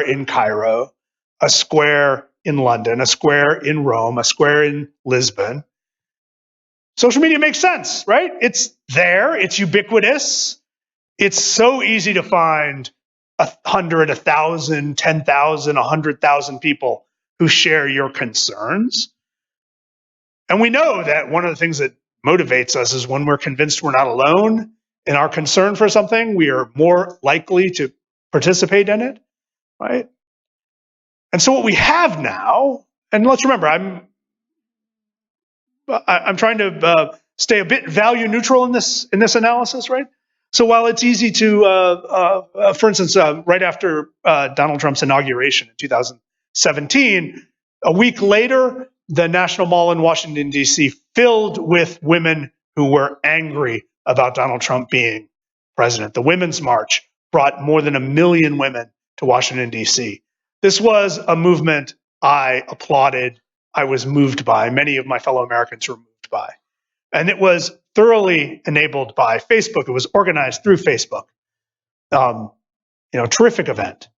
in Cairo, a square in London, a square in Rome, a square in Lisbon, social media makes sense, right? It's there, it's ubiquitous. It's so easy to find 100, 1,000, 10,000, 100,000 people who share your concerns. And we know that one of the things that motivates us is when we're convinced we're not alone in our concern for something, we are more likely to participate in it, right? And so what we have now, and let's remember, I'm trying to stay a bit value neutral in this analysis, right? So while it's easy to, for instance, right after Donald Trump's inauguration in 2017, a week later, the National Mall in Washington, D.C. filled with women who were angry about Donald Trump being president. The Women's March brought more than 1 million women to Washington, D.C. This was a movement I applauded, I was moved by, many of my fellow Americans were moved by. And it was thoroughly enabled by Facebook. It was organized through Facebook. Terrific event.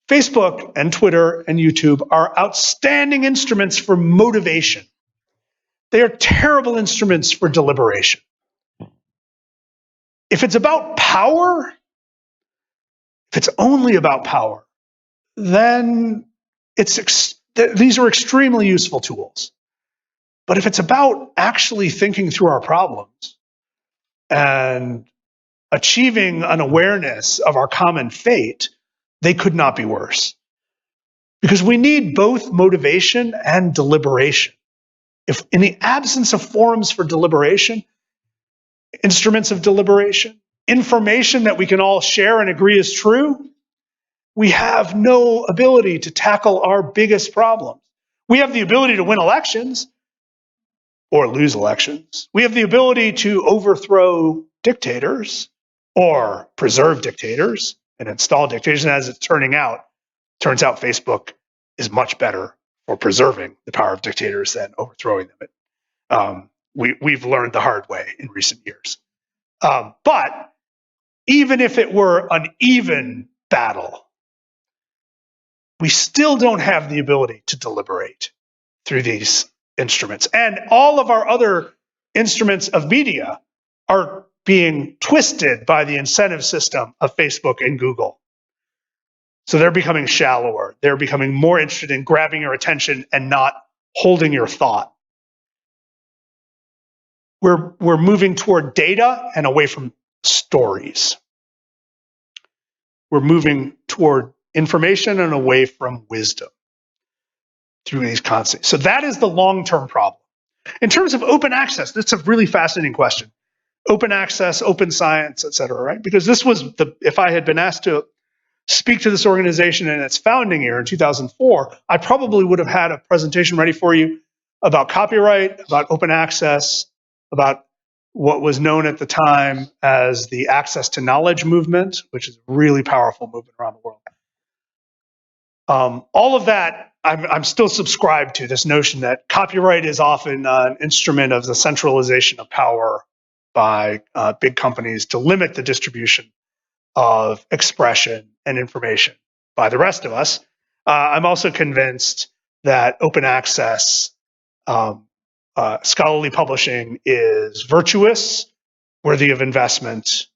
Facebook and Twitter and YouTube are outstanding instruments for motivation. They are terrible instruments for deliberation. If it's about power, if it's only about power, then these are extremely useful tools. But if it's about actually thinking through our problems and achieving an awareness of our common fate, they could not be worse. Because we need both motivation and deliberation. If in the absence of forums for deliberation, instruments of deliberation, information that we can all share and agree is true, we have no ability to tackle our biggest problems. We have the ability to win elections or lose elections. We have the ability to overthrow dictators or preserve dictators and install dictators. And as it's turns out Facebook is much better for preserving the power of dictators than overthrowing them. We've learned the hard way in recent years. But even if it were an even battle, we still don't have the ability to deliberate through these instruments. And all of our other instruments of media are being twisted by the incentive system of Facebook and Google. So they're becoming shallower. They're becoming more interested in grabbing your attention and not holding your thought. We're moving toward data and away from stories. We're moving toward information and away from wisdom through these concepts. So that is the long-term problem. In terms of open access, that's a really fascinating question. Open access, open science, et cetera, right? Because this was if I had been asked to speak to this organization in its founding year in 2004, I probably would have had a presentation ready for you about copyright, about open access, about what was known at the time as the access to knowledge movement, which is a really powerful movement around the world. All of that, I'm still subscribed to this notion that copyright is often an instrument of the centralization of power by big companies to limit the distribution of expression and information by the rest of us. I'm also convinced that open access, scholarly publishing is virtuous, worthy of investment.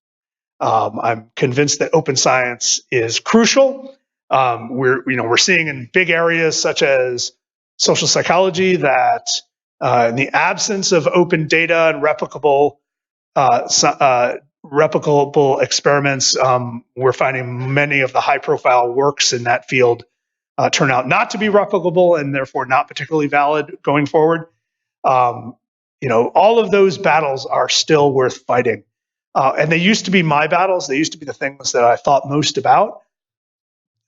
I'm convinced that open science is crucial. We're seeing in big areas such as social psychology that in the absence of open data and replicable experiments, we're finding many of the high-profile works in that field turn out not to be replicable and therefore not particularly valid going forward. All of those battles are still worth fighting. And they used to be my battles. They used to be the things that I thought most about.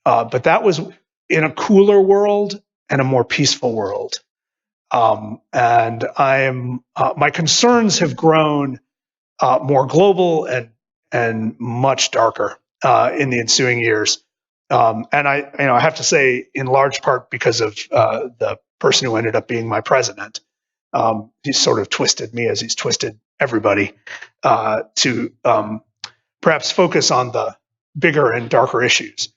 But that was in a cooler world and a more peaceful world. And my concerns have grown more global and much darker in the ensuing years. And I have to say, in large part because of the person who ended up being my president. He's sort of twisted me as he's twisted everybody to perhaps focus on the bigger and darker issues.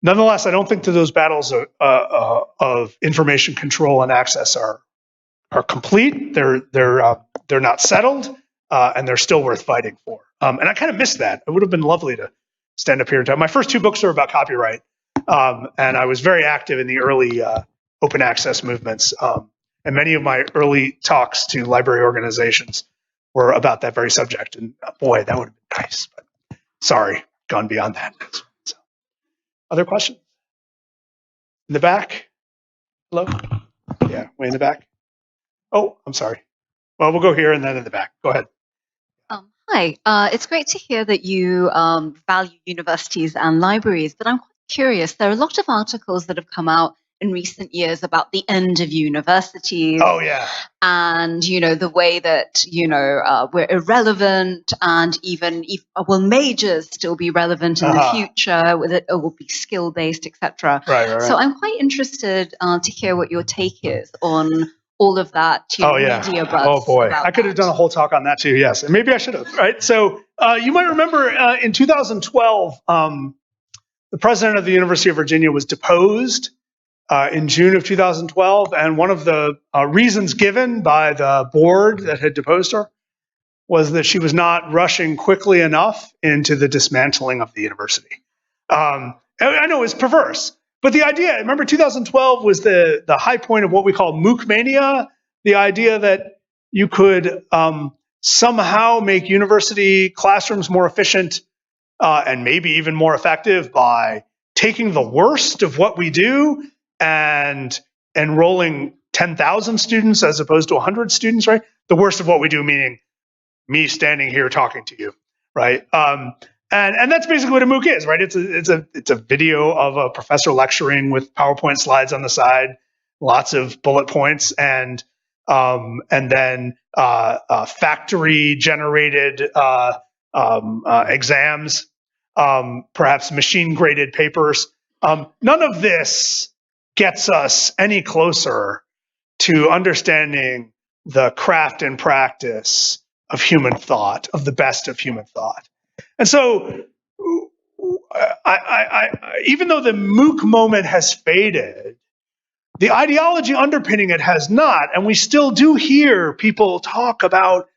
Nonetheless, I don't think that those battles of information control and access are complete. They're not settled, and they're still worth fighting for. And I kind of missed that. It would have been lovely to stand up here and talk. My first two books are about copyright, and I was very active in the early open access movements. And many of my early talks to library organizations were about that very subject. And boy, that would have been nice. But sorry, gone beyond that. So, other questions? In the back? Hello? Yeah, way in the back. Oh, I'm sorry. Well, we'll go here and then in the back. Go ahead. Hi. It's great to hear that you value universities and libraries, but I'm quite curious. There are a lot of articles that have come out in recent years about the end of universities. Oh, yeah. And, the way that, we're irrelevant and even, will majors still be relevant in the future? It will be skill-based, etc. Right. So I'm quite interested to hear what your take is on all of that media buzz. Oh, boy. I could have done a whole talk on that, too, yes. And maybe I should have, right? So you might remember in 2012, the president of the University of Virginia was deposed in June of 2012. And one of the reasons given by the board that had deposed her was that she was not rushing quickly enough into the dismantling of the university. I know it's perverse, but the idea, remember 2012 was the high point of what we call MOOC mania, the idea that you could somehow make university classrooms more efficient and maybe even more effective by taking the worst of what we do and enrolling 10,000 students as opposed to 100 students, right? The worst of what we do meaning me standing here talking to you, right? And that's basically what a MOOC is, right? It's a video of a professor lecturing with PowerPoint slides on the side, lots of bullet points, and then factory generated exams, perhaps machine graded papers. None of this gets us any closer to understanding the craft and practice of human thought, of the best of human thought. And so even though the MOOC moment has faded, the ideology underpinning it has not. And we still do hear people talk about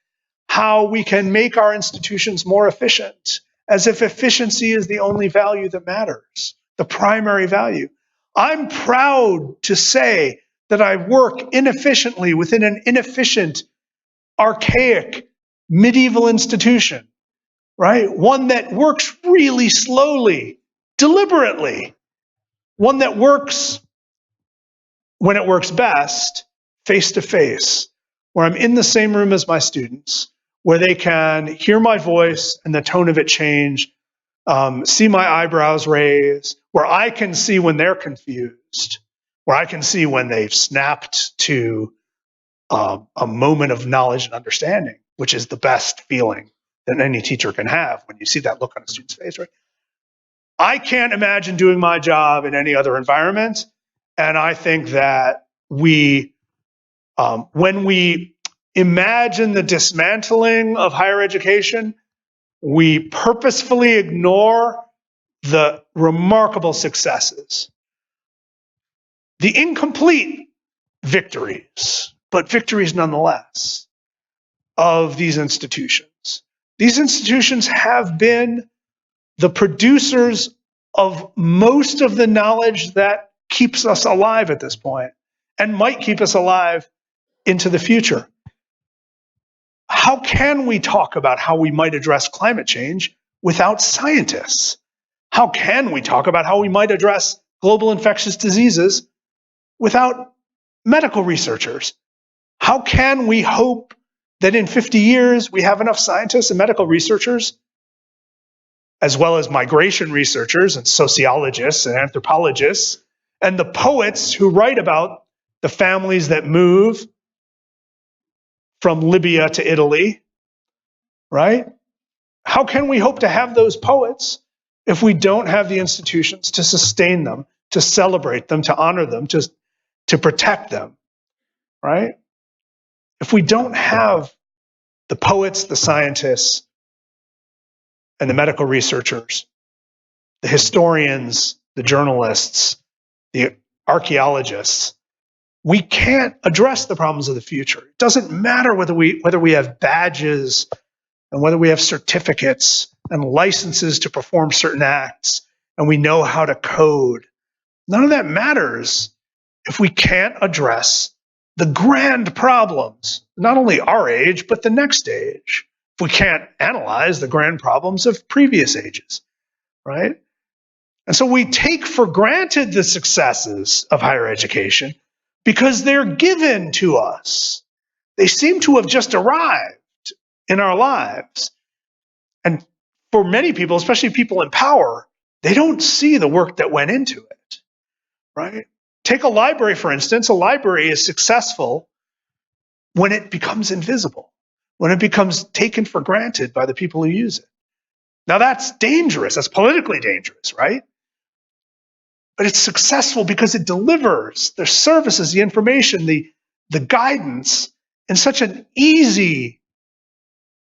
how we can make our institutions more efficient, as if efficiency is the only value that matters, the primary value. I'm proud to say that I work inefficiently within an inefficient, archaic, medieval institution, right? One that works really slowly, deliberately. One that works when it works best, face to face, where I'm in the same room as my students, where they can hear my voice and the tone of it change, see my eyebrows raise, where I can see when they're confused, where I can see when they've snapped to a moment of knowledge and understanding, which is the best feeling that any teacher can have when you see that look on a student's face, right? I can't imagine doing my job in any other environment. And I think that when we imagine the dismantling of higher education, we purposefully ignore the remarkable successes, the incomplete victories, but victories nonetheless, of these institutions. These institutions have been the producers of most of the knowledge that keeps us alive at this point and might keep us alive into the future. How can we talk about how we might address climate change without scientists? How can we talk about how we might address global infectious diseases without medical researchers? How can we hope that in 50 years we have enough scientists and medical researchers, as well as migration researchers and sociologists and anthropologists, and the poets who write about the families that move from Libya to Italy, right? How can we hope to have those poets if we don't have the institutions to sustain them, to celebrate them, to honor them, to protect them, right? If we don't have the poets, the scientists, and the medical researchers, the historians, the journalists, the archaeologists, we can't address the problems of the future. It doesn't matter whether we have badges and whether we have certificates and licenses to perform certain acts and we know how to code. None of that matters if we can't address the grand problems, not only our age, but the next age. If we can't analyze the grand problems of previous ages, right? And so we take for granted the successes of higher education because they're given to us. They seem to have just arrived in our lives. And for many people, especially people in power, they don't see the work that went into it, right? Take a library, for instance. A library is successful when it becomes invisible, when it becomes taken for granted by the people who use it. Now that's dangerous. That's politically dangerous, right? But it's successful because it delivers the services, the information, the guidance in such an easy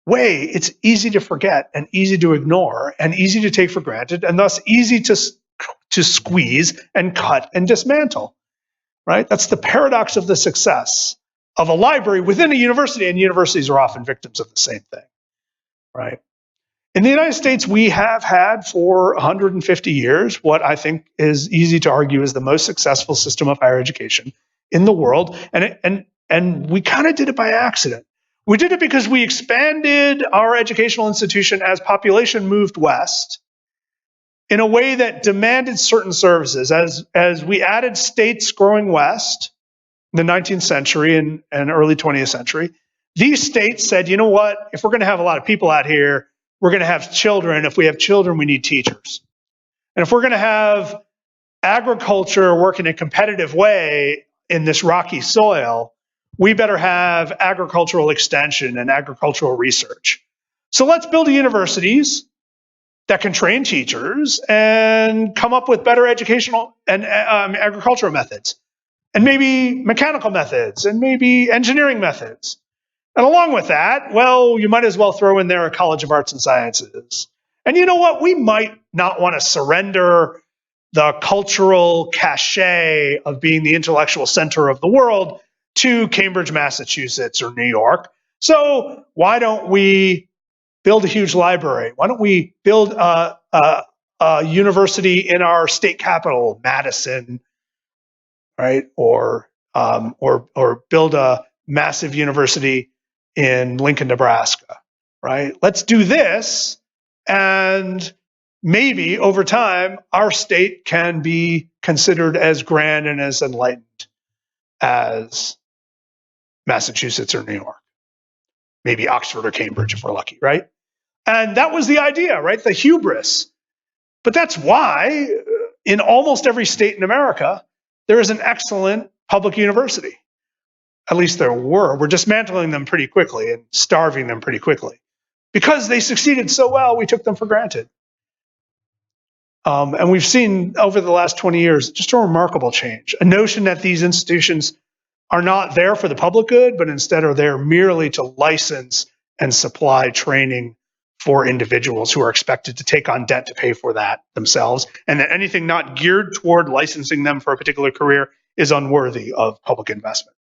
way. It's easy to forget and easy to ignore and easy to take for granted and thus easy to squeeze and cut and dismantle. right? That's the paradox of the success of a library within a university, and universities are often victims of the same thing, right? In the United States, we have had for 150 years what I think is easy to argue is the most successful system of higher education in the world, and we kind of did it by accident. We did it because we expanded our educational institution as population moved west in a way that demanded certain services. As we added states growing west in the 19th century and early 20th century, these states said, you know what, if we're going to have a lot of people out here, we're going to have children. If we have children, we need teachers. And if we're going to have agriculture work in a competitive way in this rocky soil, we better have agricultural extension and agricultural research. So let's build universities that can train teachers and come up with better educational and agricultural methods, and maybe mechanical methods, and maybe engineering methods. And along with that, well, you might as well throw in there a College of Arts and Sciences. And you know what? We might not want to surrender the cultural cachet of being the intellectual center of the world to Cambridge, Massachusetts, or New York. So why don't we build a huge library? Why don't we build a university in our state capital, Madison, right? Or build a massive university in Lincoln, Nebraska, right? Let's do this, and maybe over time, our state can be considered as grand and as enlightened as Massachusetts or New York, maybe Oxford or Cambridge if we're lucky, right? And that was the idea, right? The hubris. But that's why in almost every state in America, there is an excellent public university. At least there were. We're dismantling them pretty quickly and starving them pretty quickly. Because they succeeded so well, we took them for granted. And we've seen over the last 20 years just a remarkable change. A notion that these institutions are not there for the public good, but instead are there merely to license and supply training for individuals who are expected to take on debt to pay for that themselves, and that anything not geared toward licensing them for a particular career is unworthy of public investment.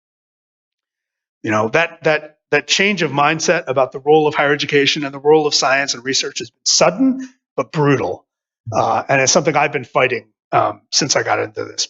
You know, that change of mindset about the role of higher education and the role of science and research has been sudden but brutal, and it's something I've been fighting since I got into this